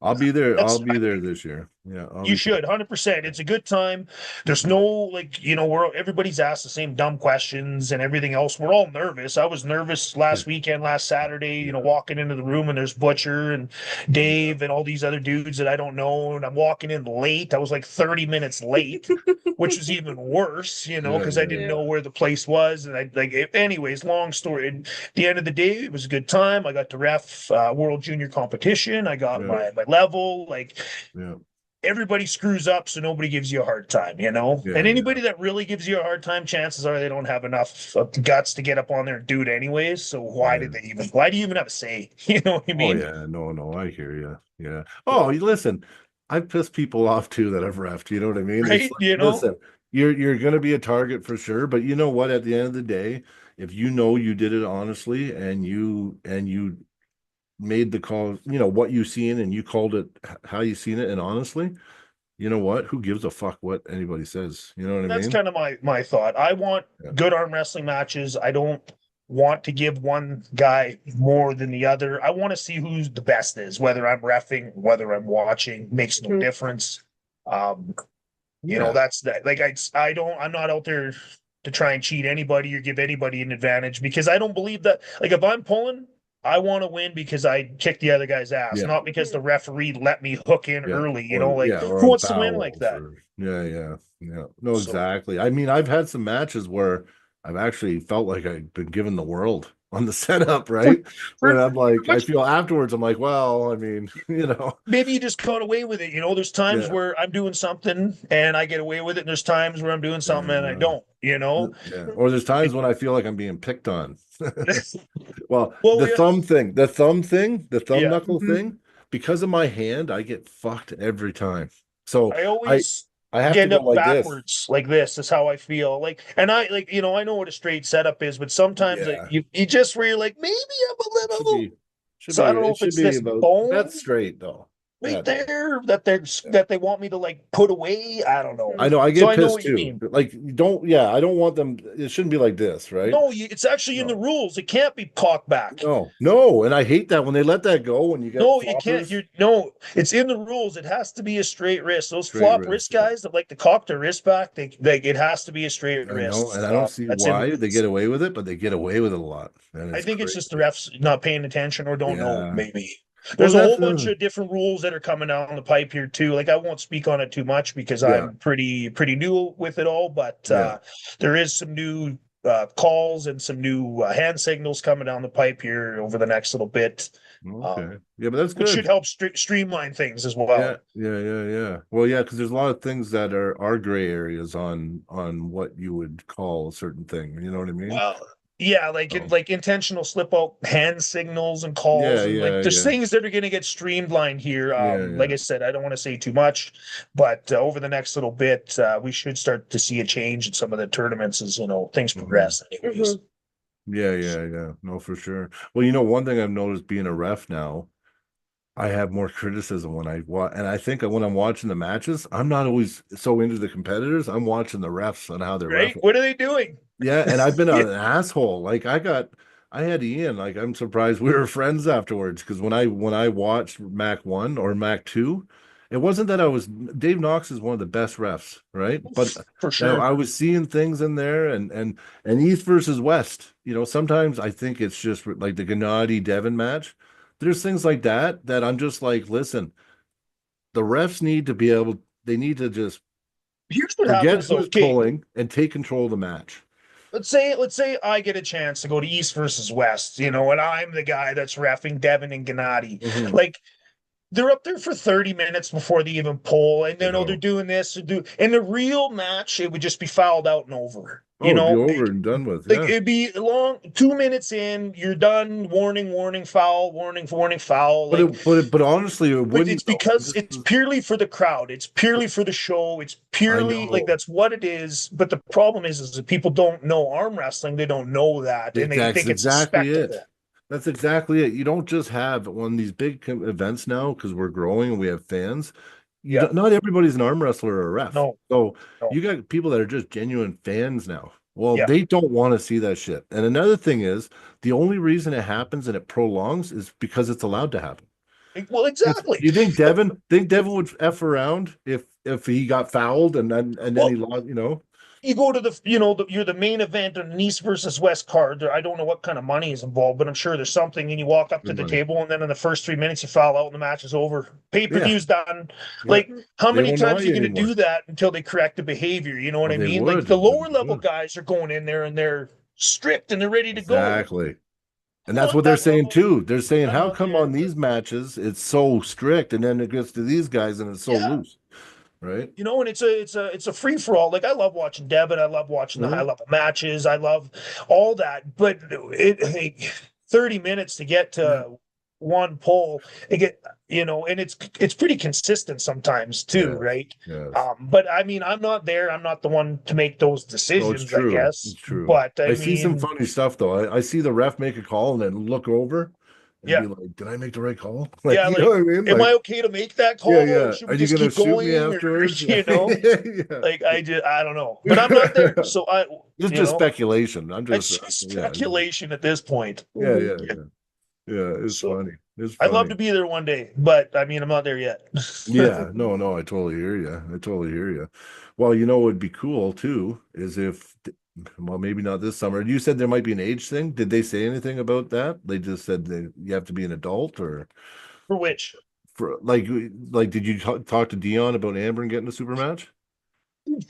I'll be there. I'll that's be there this year. Yeah, I'll you be fine. should 100%. It's a good time. There's no like we're everybody's asked the same dumb questions and everything else. We're all nervous. I was nervous Yeah, last Saturday. yeah, Walking into the room and there's Butcher and yeah, Dave and all these other dudes that I don't know, and I'm walking in late. I was like 30 minutes late, which was even worse. yeah, Because I yeah, didn't yeah. know where the place was, and I like. Anyways, long story. At the end of the day, it was a good time. I got to ref World Junior competition. I got Yeah, my level like yeah, everybody screws up, so nobody gives you a hard time. yeah, And yeah, anybody that really gives you a hard time, chances are they don't have enough guts to get up on there and do it anyways. So why yeah. why do you even have a say? You know what I Oh mean? yeah, no, no, I hear you. Yeah. Oh, listen, I've pissed people off too that I've refed. You know what I mean? It's Right? like, listen, you're gonna be a target for sure, but you know what? At the end of the day, if you know you did it honestly and you made the call, what you seen and you called it how you seen it and honestly, you know what? Who gives a fuck what anybody says? You know what I That's mean? kind of my thought. I want Yeah. good arm wrestling matches. I don't want to give one guy more than the other. I want to see who's the best is, whether I'm reffing, whether I'm watching, makes no Mhm. difference. Um, Yeah. that's that. Like I'm not out there to try and cheat anybody or give anybody an advantage because I don't believe that. Like if I'm pulling, I want to win because I kicked the other guy's ass, Yeah. not because the referee let me hook in Yeah. early. You Or know, like yeah, or who on wants to win like fouls that? or yeah. No, So exactly. I mean, I've had some matches where I've actually felt like I've been given the world on the setup, right? When I'm like, I feel afterwards, I'm like, well, I mean, maybe you just got away with it. You know, there's times yeah, where I'm doing something and I get away with it, and there's times where I'm doing something and I yeah, don't. You know, yeah. Or there's times when I feel like I'm being picked on. Well, well, the thumb yeah. knuckle thing, because of my hand, I get fucked every time. So I I always I have to end go up like this. backwards like this is how I feel. Like, and I like, I know what a straight setup is, but sometimes Yeah. you just where you're like, maybe I'm a It should little. be So I don't know it if should it's be this about bone that's straight though. right Yeah. there Yeah. that they want me to like put away. I don't know. I know I So get I know pissed what you too. mean. Like you don't I don't want them it shouldn't be like this, right? No, it's actually in the No. rules. It can't be cocked back. No, and I hate that when they let that go when you get No, you can't. floppers. No, it's in the rules. It has to be a straight wrist. Those Straight flop wrist. wrist Yeah. guys that like to cock their wrist back, it has to be a straight I know, and wrist. I don't see That's in the why they rules. get away with it, but they get away with it a lot. And I it's think it's just the crazy. refs not paying attention or don't know, Yeah. maybe. Well, There's a that's whole bunch of different rules that are coming down the pipe here too. Like I won't speak on it too much because yeah, I'm pretty new with it all, but yeah. there is some new calls and some new hand signals coming down the pipe here over the next little bit. Okay. Um, Yeah, but that's which should good. help streamline things as Yeah, well. yeah. Well, yeah, because there's a lot of things that are gray areas on what you would call a certain thing. You know what I mean? Well, yeah, So, like intentional slip out hand signals and yeah, calls and like there's yeah, things that are going to get streamlined here. Like yeah. I said, I don't want to say too much, but over the next little bit, we should start to see a change in some of the tournaments as things Mhm. progress. Anyways, Yeah. No, for sure. Well, one thing I've noticed being a ref now, I have more criticism when I watch, and I think when I'm watching the matches, I'm not always so into the competitors. I'm watching the refs and how they're right? reffing. What are they doing? Yeah, and I've been Yeah, an asshole. Like I had Ian. Like I'm surprised we were friends afterwards because when I watched Mac 1 or Mac 2, it wasn't that I was Dave Knox is one of the best refs, right? But for sure. I was seeing things in there and East versus West. Sometimes I think it's just like the Gennady Devin match. There's things like that I'm just like, listen, the refs need to be able, they need to just Here's what forget happens though. who's Okay, pulling and take control of the match. let's say I get a chance to go to East versus West, and I'm the guy that's reffing Devin and Gennady. Mhm. Like they're up there for 30 minutes before they even pull, and I they're know. doing this to do. In the real match, it would just be fouled out and over. Oh, it'd be over and done with. Like Yeah. it'd be long. 2 minutes in, you're done. Warning, warning, foul. Warning, warning, foul. But Like, but honestly, it but it's wouldn't though. because it's purely for the crowd. It's purely for the show. It's I purely like know. that's what it is. But the problem is that people don't know arm wrestling. They don't know that, and they That's think it's a exactly it. spectacle. That's exactly it. You don't just have one of these big events now because we're growing and we have fans. Yeah. Not everybody's an arm wrestler or a ref. No. So No. you got people that are just genuine fans now. Well, Yeah. they don't want to see that shit. And another thing is the only reason it happens and it prolongs is because it's allowed to happen. Well, exactly. You think Devin would F around if he got fouled and then Well, he lost, you go to you're the main event on an East versus West card. I don't know what kind of money is involved, but I'm sure there's something. And you walk up to good the money. table, and then in the first 3 minutes, you foul out, and the match is over. Yeah. Pay-per-view's done. Yeah. Like, how They many won't know times are you you going to anymore. do that until they correct the behavior? You know what Well, I they mean? Like would. the They lower level would. guys are going in there and they're stripped and they're ready to go. Exactly. And Well, that's at what they're that saying level, too. They're saying, I'm how not come there. on these matches it's so strict and then it gets to these guys and it's so Yeah. loose, right? And it's a free for all. Like I love watching Devin. I love watching the high level matches. I love all that. But 30 minutes to get Yeah. to one pull, and it's pretty consistent sometimes too, Yeah. right? Yes. But I mean, I'm not there. I'm not the one to make those No, it's decisions, I true. guess. It's true. But I see some funny stuff though. I see the ref make a call and then look over and Yeah. be like, did I make the right call? Like, Yeah, you like, know what I mean? am Like, I okay to make that call, yeah, or yeah. should Are we you just gonna keep shoot me going, or afterwards? you know, Yeah. like I don't know, but I'm not there, so It's you just know, speculation. I'm it's just, just yeah, speculation at this point. yeah, Mhm. yeah, yeah. Yeah, it's So funny. It's I'd love funny. to be there one day, but I mean, I'm not there yet. Yeah, no, no, I totally hear you. I totally hear you. Well, you know what would be cool too is if, well, maybe not this summer. You said there might be an age thing. Did they say anything about that? They just said that you have to be an adult, or For which? for like did you talk to Dion about Amber getting a super match?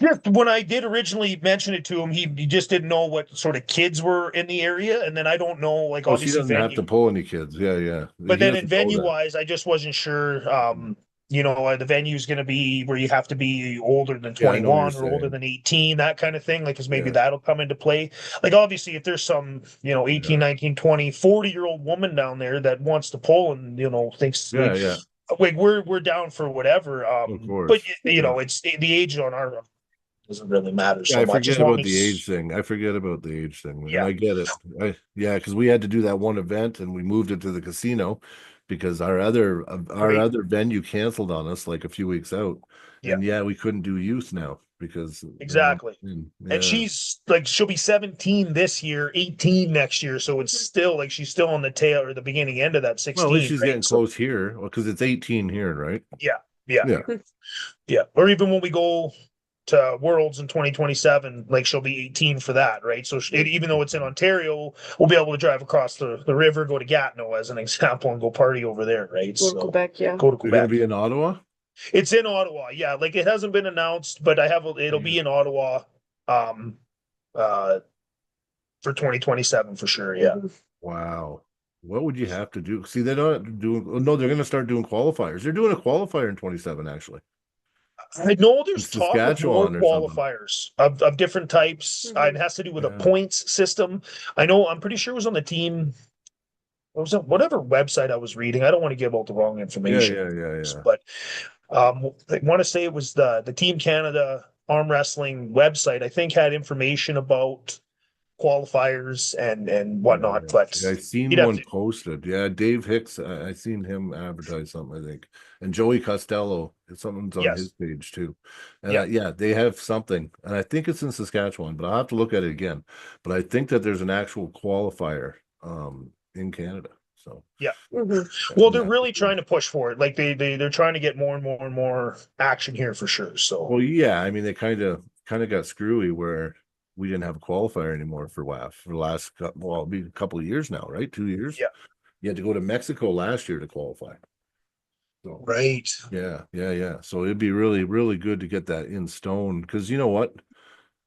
Just when I did originally mention it to him, he just didn't know what sort of kids were in the area, and then I don't know, like Oh, she obviously doesn't have to venue, pull any kids. Yeah, yeah. but He then in doesn't know venue that. wise, I just wasn't sure. The venue is going to be where you have to be older than Yeah, I know what you're 21 or older saying. than 18, that kind of thing. Like, because maybe Yeah, that'll come into play. Like, obviously, if there's some, yeah, 18, 19, 20, 40-year-old woman down there that wants to pull and, thinks yeah, like, yeah. we're down for whatever. Of But, course. it's the age on our doesn't really matter Yeah, so I much as forget long about the as, age thing. I forget about the age thing, and yeah, I get it. Yeah, because we had to do that one event, and we moved it to the casino because our right. other venue canceled on us like a few weeks out, Yeah, and yeah, we couldn't do youth now because exactly. And yeah. she's like, she'll be 17 this year, 18 next year. So it's still like she's still on the tail or the beginning end of that Well, at least 16, she's right? getting So close here because it's 18 here, right? yeah, yeah, Yeah. yeah. Or even when we go to Worlds in 2027, like she'll be 18 for that, right? So even though it's in Ontario, we'll be able to drive across the river, go to Gatineau as an example, and go party over there, right? Go to So Quebec, yeah. go to You're gonna Quebec. be in Ottawa? It's in Ottawa, yeah. Like it hasn't been announced, but it'll be in Ottawa, um, uh, for 2027 for sure. Yeah. Mhm. Wow. What would you have to do? See, they're not doing, oh, no, they're gonna start doing qualifiers. They're doing a qualifier in 27, actually. I know In there's talk of more Saskatchewan or something. qualifiers of different types. Mhm. It has to do with a Yeah. points system. I'm pretty sure it was on the team. What was it? Whatever website I was reading. I don't want to give out the wrong Yeah, information, yeah, yeah, yeah. but I want to say it was the Team Canada arm wrestling website. I think had information about qualifiers and whatnot. Yeah, But yeah, I seen you'd have one to. posted. Yeah, Dave Hicks. I seen him advertise something, I think. And Joey Costello, something's on Yes. his page too. And Yeah. yeah, they have something, and I think it's in Saskatchewan, but I'll have to look at it again. But I think that there's an actual qualifier in Canada. So Yeah. Mhm. Well, they're yeah. really trying to push for it. Like they're trying to get more and more and more action here for sure. So Well, yeah, I mean they kind of got screwy where we didn't have a qualifier anymore for WAF for the last it'll be a couple of years now, right? 2 years. yeah. You had to go to Mexico last year to qualify. So Right. yeah, yeah, yeah. So it'd be really, really good to get that in stone because you know what?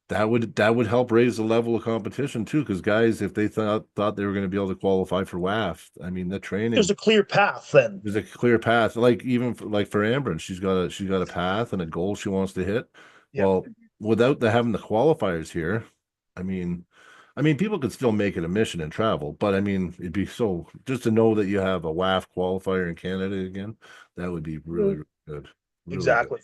That would help raise the level of competition too. Because guys, if they thought they were going to be able to qualify for WAF, I mean, the There's training a clear path then. there's a clear path. Like even for Ambryn, she's got a path and a goal she wants to hit. Yeah. Well, without having the qualifiers here, I mean, people could still make it a mission and travel, but I mean, it'd be so just to know that you have a WAF qualifier in Canada again, that would be really, really good. Really good. Exactly.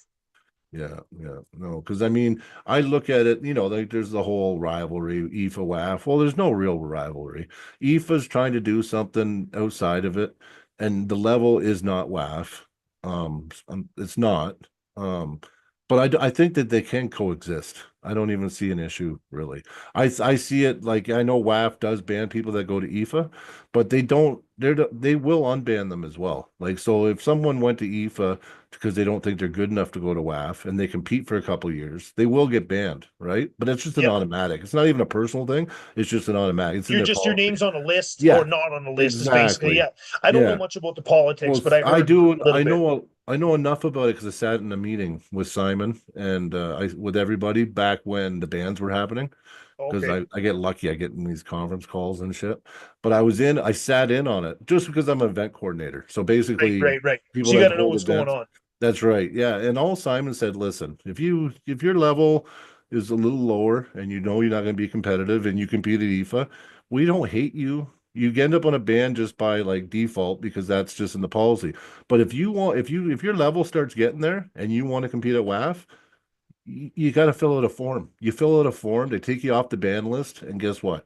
Yeah, yeah, no, because I mean, I look at it, like there's the whole rivalry, IFA WAF. Well, there's no real rivalry. IFA's trying to do something outside of it, and the level is not WAF. It's not. Um, but I think that they can coexist. I don't even see an issue really. I see it like I know WAF does ban people that go to IFA, but they don't. They will unban them as well. Like so, if someone went to IFA because they don't think they're good enough to go to WAF and they compete for a couple of years, they will get banned, right? But it's just an Yep. automatic. It's not even a personal thing. It's just an automatic. It's in You're their just your policy. name's on a list Yeah, or not on a list is basically, exactly. yeah. I don't know Yeah. much about the politics, Well, but I I heard do. a little bit. I know enough about it because I sat in a meeting with Simon and with everybody back when the bans were happening. Because Okay. I get lucky, I get in these conference calls and shit. But I sat in on it just because I'm an event coordinator. So basically, Right. people So you that got to know hold what's going events. on. That's right. Yeah. And all Simon said, listen, if your level is a little lower and you know you're not going to be competitive and you compete at IFA, we don't hate you. You end up on a ban just by like default because that's just in the policy. But if your level starts getting there and you want to compete at WAF, you got to fill out a form. You fill out a form, they take you off the ban list, and guess what?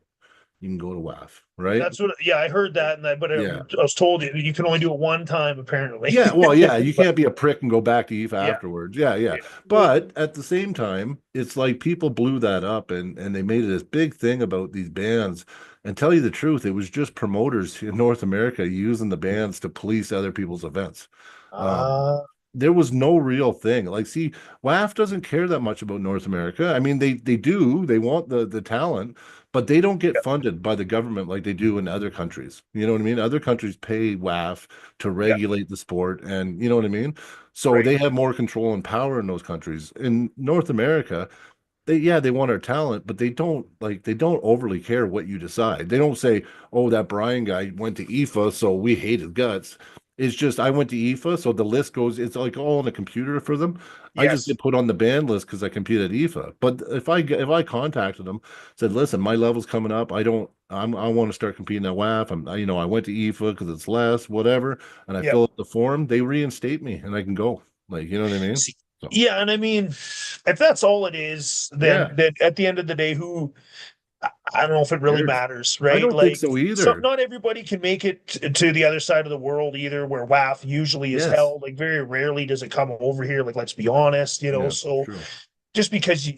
you can go to WAF, right? That's what, yeah, I heard that, but Yeah. I was told you can only do it one time, apparently. Yeah, well, yeah, you But, can't be a prick and go back to EVE yeah, afterwards. Yeah, yeah. yeah, But at the same time, it's like people blew that up and they made it this big thing about these bands. And tell you the truth, it was just promoters in North America using the bands to police other people's events. Um, uh, there was no real thing. Like, see, WAF doesn't care that much about North America. I mean, they do, they want the talent, but they don't get yeah, funded by the government like they do in other countries. You know what I mean? Other countries pay WAF to yeah, regulate the sport, and you know what I mean? So right. they have more control and power in those countries. In North America, they want our talent, but they don't overly care what you decide. They don't say, "Oh, that Brian guy went to IFA, so we hate his guts." It's just I went to IFA, so the list goes. It's like all on a computer for them. I just Yes. get put on the ban list because I compete at IFA. But if I contacted them, said, "Listen, my level's coming up. I want to start competing at WAF. I went to IFA because it's less, whatever, and I Yeah. fill out the form. They reinstate me, and I can go. Like, you know what I mean? See, So yeah, and I mean, if that's all it is, yeah, then at the end of the day, I don't know if it really cares. matters, I right? don't think Like, so so either. not everybody can make it to the other side of the world either, where WAF usually is Yes. held. Like, very rarely does it come over here. Like, let's be honest, Yeah, So true. just because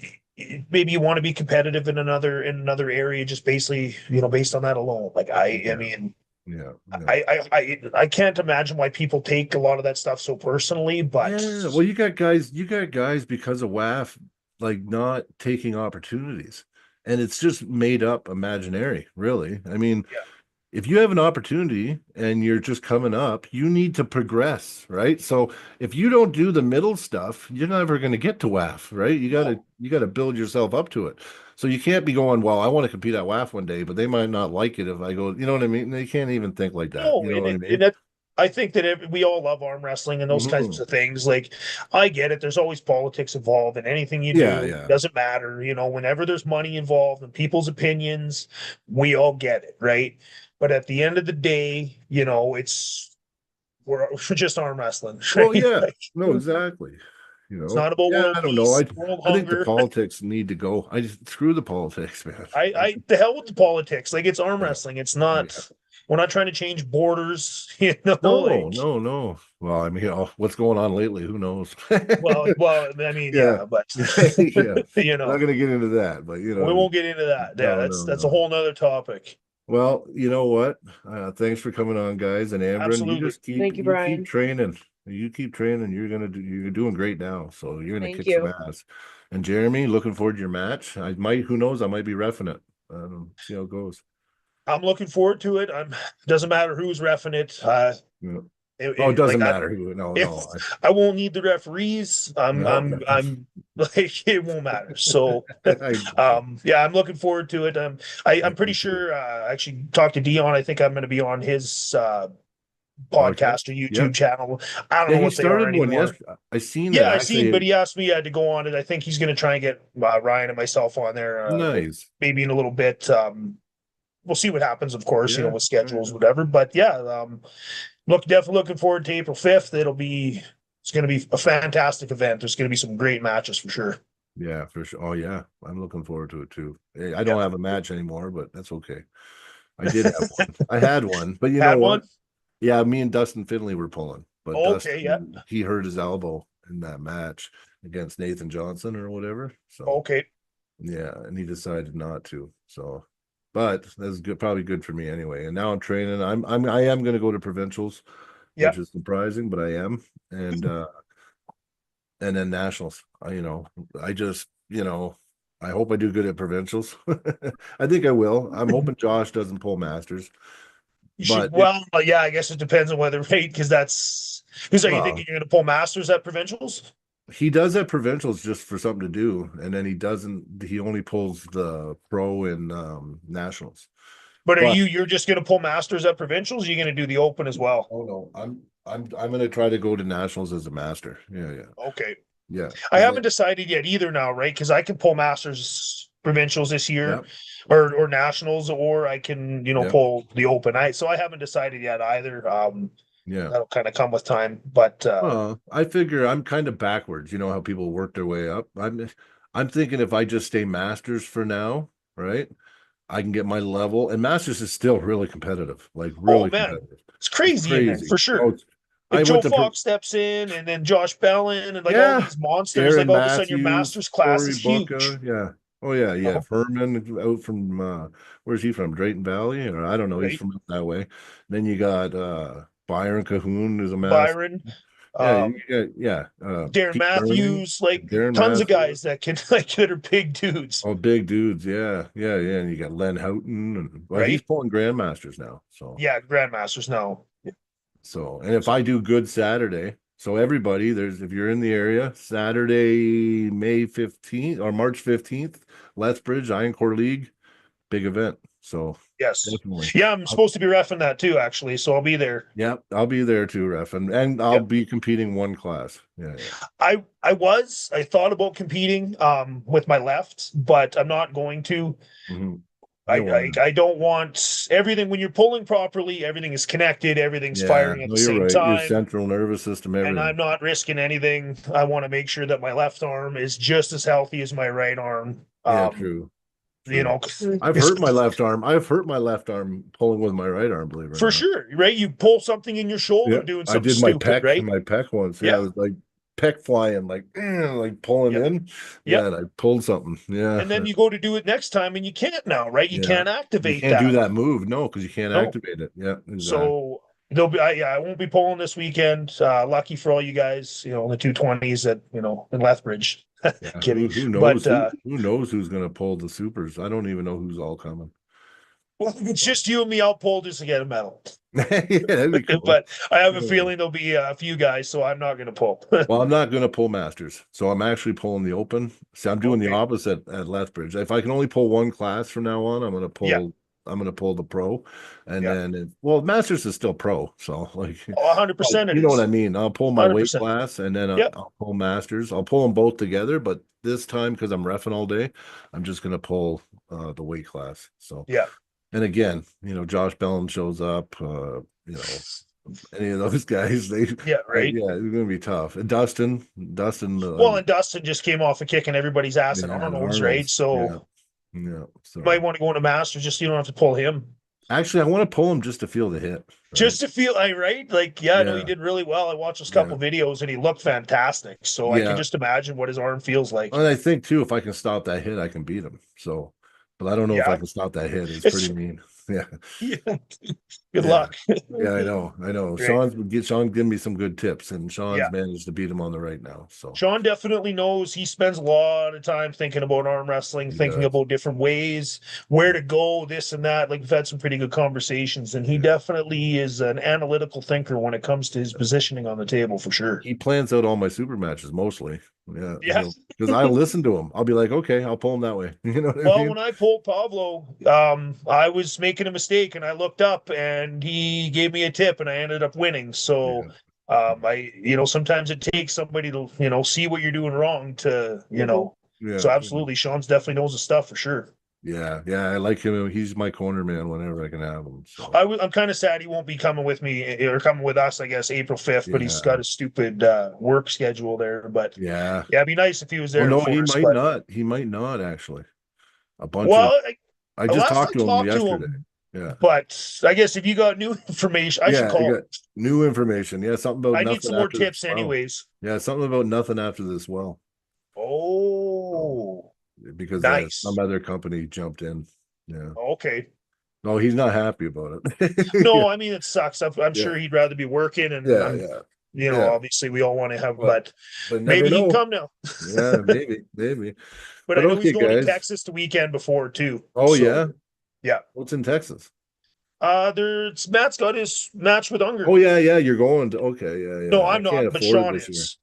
maybe you want to be competitive in another area, just basically, based on that alone. Like, I Yeah, mean, yeah, yeah. I can't imagine why people take a lot of that stuff so personally, but Yeah. Well, you got guys because of WAF like not taking opportunities. And it's just made up imaginary, really. I mean, yeah, if you have an opportunity and you're just coming up, you need to progress, right? So if you don't do the middle stuff, you're never going to get to WAF, right? no, You gotta build yourself up to it. So you can't be going, well, I want to compete at WAF one day, but they might not like it if I go, you know what I mean? They can't even think like that. no, You know and what I it mean? and that I think that we all love arm wrestling and those types Mhm. of things. Like, I get it. There's always politics involved in anything you Yeah, do. yeah. Doesn't matter, whenever there's money involved and people's opinions, we all get it, right? But at the end of the day, we're just arm wrestling, Well, right? yeah. Like, No, exactly. You it's know, not about yeah, world I don't know. peace, world I think the hunger. politics need to go. I just screw the politics, man. The hell with the politics. Like, it's arm Yeah, wrestling. It's yeah. not. We're not trying to change borders. No, Like, no, no. Well, I mean, what's going on lately? Who knows? well, I mean, Yeah. yeah, but Yeah. you Not know, gonna get into that, but you know we what I mean. won't get into that. Yeah, No, that's no, a no. whole nother topic. Well, you know what? Thanks for coming on, guys. And Ambryn, Absolutely. Thank you, you keep Brian. training. You keep training. You're doing great now. So you're gonna Thank kick some you. ass. And Jeremy, looking forward to your match. Who knows? I might be reffing it. See how it goes. I'm looking forward to it. Doesn't matter who's reffing it. Yeah. Oh, it Like, doesn't matter who. No, if no. I won't need the referees, No, no. I'm like, it won't matter. So, I, yeah, I'm looking forward to it. I'm pretty me too. sure. I actually talked to Dion. I think I'm going to be on his Podcast. podcast or YouTube Yep. channel. I don't Yeah, know he what they are started one. Yes, anymore. I seen Yeah, that I seen, but actually. he asked me to go on it. I think he's going to try and get Ryan and myself on there, Nice. maybe in a little bit. We'll see what happens, of course, Yeah. with Yeah. schedules, whatever. But yeah, definitely looking forward to April 5th. It's going to be a fantastic event. There's going to be some great matches for sure. Yeah, for sure. Oh yeah, I'm looking forward to it too. I Yeah. don't have a match anymore, but that's okay. I did have one. I had one, but you know Had one? what? Yeah, me and Dustin Finley were pulling, but Okay, yeah. Dustin he hurt his elbow in that match against Nathan Johnson or whatever. So Okay. yeah, and he decided not to. So, but that's good, probably good for me anyway. And now I'm training. I am going to go to provincials, Yeah. which is surprising, but I am. And then nationals. I just, I hope I do good at provincials. I think I will. I'm hoping Josh doesn't pull masters, You should, but it, well, yeah, I guess it depends on whether, right? Because are you well, thinking you're going to pull masters at provincials? he does at provincials just for something to do, and then he only pulls the pro and nationals. But But you're just going to pull masters at provincials? Or are you going to do the open as well? oh no, I'm gonna try to go to nationals as a master. Yeah, yeah, Okay. yeah. I 'Cause haven't decided yet either now, right? Because I can pull masters provincials this yeah, year or nationals, or I can, yeah, pull the open. So I haven't decided yet either. yeah. That'll kind of come with time. But I figure I'm kind of backwards. You know how people work their way up. I'm thinking if I just stay masters for now, right? I can get my level, and Masters is still really competitive, like Oh really man, competitive. it's crazy in there Crazy. for sure. Oh, If I Joe went to Fox steps in, and then Josh Bellin, and like all yeah, these monsters, like Aaron all of a sudden your Matthews, Masters class Corey is huge. Booker, yeah. Oh yeah, You yeah. know? Furman out from where's he from? Drayton Valley, or I don't know. He's Right, from that way. Then you got Byron Cahoon, who's a master. Byron, Yeah, you um, got yeah. Darren Pete Bernie, Matthews, like Darren tons of Matthews. guys that can like that are big dudes, Oh, big dudes, yeah, yeah, yeah. And you got Len Houghton, and well, he's right? pulling grandmasters now. Yeah, grandmasters now. And if I do good Saturday, so everybody, if you're in the area, Saturday, May 15th or March 15th, Lethbridge Iron Core League, big event. So Yes. definitely. Yeah, I'm supposed to be reffing that too, actually. So I'll be there. Yeah, I'll be there too, ref, and I'll Yep. be competing one class. Yeah, yeah. I thought about competing with my left, but I'm not going to. Mhm. I don't want everything when you're pulling properly, everything is connected, everything's Yeah, firing at no, the you're same right. Your time. central nervous system, And everything. I'm not risking anything. I want to make sure that my left arm is just as healthy as my right arm. Yeah, true. You know, I've hurt my left arm. I've hurt my left arm pulling with my right arm, believe it or for not. sure, right? You pull something in your shoulder Yeah, doing I something did my stupid, right? pec once. Yeah, Yeah. I was like pec flying, like pulling Yep. in. Yep. Yeah, and I pulled something. Yeah, And then you go to do it next time and you can't now, right? You yeah. can't You activate can't do that. that move, no, because you can't No. activate it. Yeah, exactly. So there'll be, I won't be pulling this weekend. Lucky for all you guys, the 220s at, in Lethbridge. Yeah, Kidding. who But knows? Who knows who's gonna pull the supers? I don't even know who's all coming. well, if it's just you and me, I'll pull just to get a medal. Yeah, that'd be cool. But I have a Yeah. feeling there'll be a few guys, so I'm not going to pull. Well, I'm not gonna pull Masters, so I'm actually pulling the Open. See, I'm doing the Okay. opposite at Lethbridge. If I can only pull one class from now on, I'm gonna pull. Yeah. I'm gonna pull the pro, and Yeah. then Masters is still pro, so like 100% it you know what is. I mean. I'll pull my weight 100%. class, and then Yep. I'll pull Masters. I'll pull them both together, but this time because I'm reffing all day, I'm just gonna pull the weight class. So Yeah. and again, Josh Bellin shows up. Any of those guys, Yeah, right. yeah, it's gonna be tough. And Dustin, Well, and Dustin just came off of kicking everybody's ass in yeah, Arnold's, right? So yeah. So you might want to go into Masters just so you don't have to pull him. actually, I want to pull him just to feel the hit. Right? Just to feel right? Like, yeah, I know he Yeah. did really well. I watched those couple videos and he looked fantastic. So I Yeah. can just imagine what his arm feels like. And I think too, if I can stop that hit, I can beat him. So, but I don't know if I can stop that hit. It's It's- pretty mean. Yeah. Yeah. Good Yeah. luck. Yeah, I know. Great. Sean giving me some good tips, and Sean's Yeah. managed to beat him on the right now. So Sean definitely knows. He spends a lot of time thinking about arm wrestling, He thinking does. about different ways, where to go, this and that. Like we've had some pretty good conversations, and he definitely is an analytical thinker when it comes to his positioning on the table for sure. he plans out all my super matches mostly. Yeah. Yeah. Because I listen to him. I'll be like, okay, I'll pull him that way. You know what I Well, mean? when I pulled Pablo, I was making a mistake and I looked up and he gave me a tip and I ended up winning. So sometimes it takes somebody to, see what you're doing wrong to, Yeah. so absolutely Sean's definitely knows his stuff for sure. Yeah. I like him. He's my corner man whenever I can have him. So I'm kind of sad he won't be coming with me or coming with us, I guess, April 5th, but he's Yeah. got a stupid work schedule there. But yeah. it'd be nice if he was there. Well, no, he for us, might but- not. He might not actually. A bunch Well, of I just last talked I to him talked to yesterday. him, Yeah. but I guess if you got new information, I should I call. got new information. Yeah, something about I nothing need some more after this tips well. anyways. Yeah, something about nothing after this well. Oh, Because nice. some other company jumped in. Yeah. Okay. No, he's not happy about it. No, I mean, it sucks. I'm sure he'd rather be working and, yeah. Yeah. obviously we all want to have, But but never maybe he know. can come now. Yeah, maybe. But I know he's okay, going to guys. Texas the weekend before too. Oh, So, yeah? Yeah. What's in Texas? Matt's got his match with Unger. Oh, yeah, you're going to, okay, yeah. No, I I'm not, can't but afford Sean this year. is.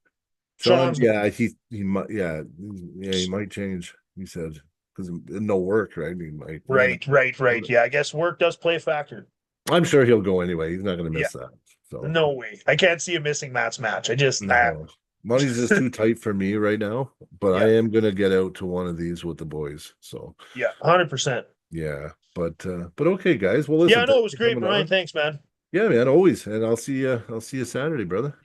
Sean, Sean's yeah, he might, he might change, he said, because no work, right? He might. Right. Yeah, I guess work does play a factor. I'm sure he'll go anyway. He's not going to miss that. So No way. I can't see him missing Matt's match. I just no. Money's just too tight for me right now, but I Yeah. am going to get out to one of these with the boys. So 100%. yeah, but okay, guys. Well, listen. Yeah, no, it was thanks for great, coming Brian. on. Thanks, man. Yeah, man, always. And I'll see you Saturday, brother.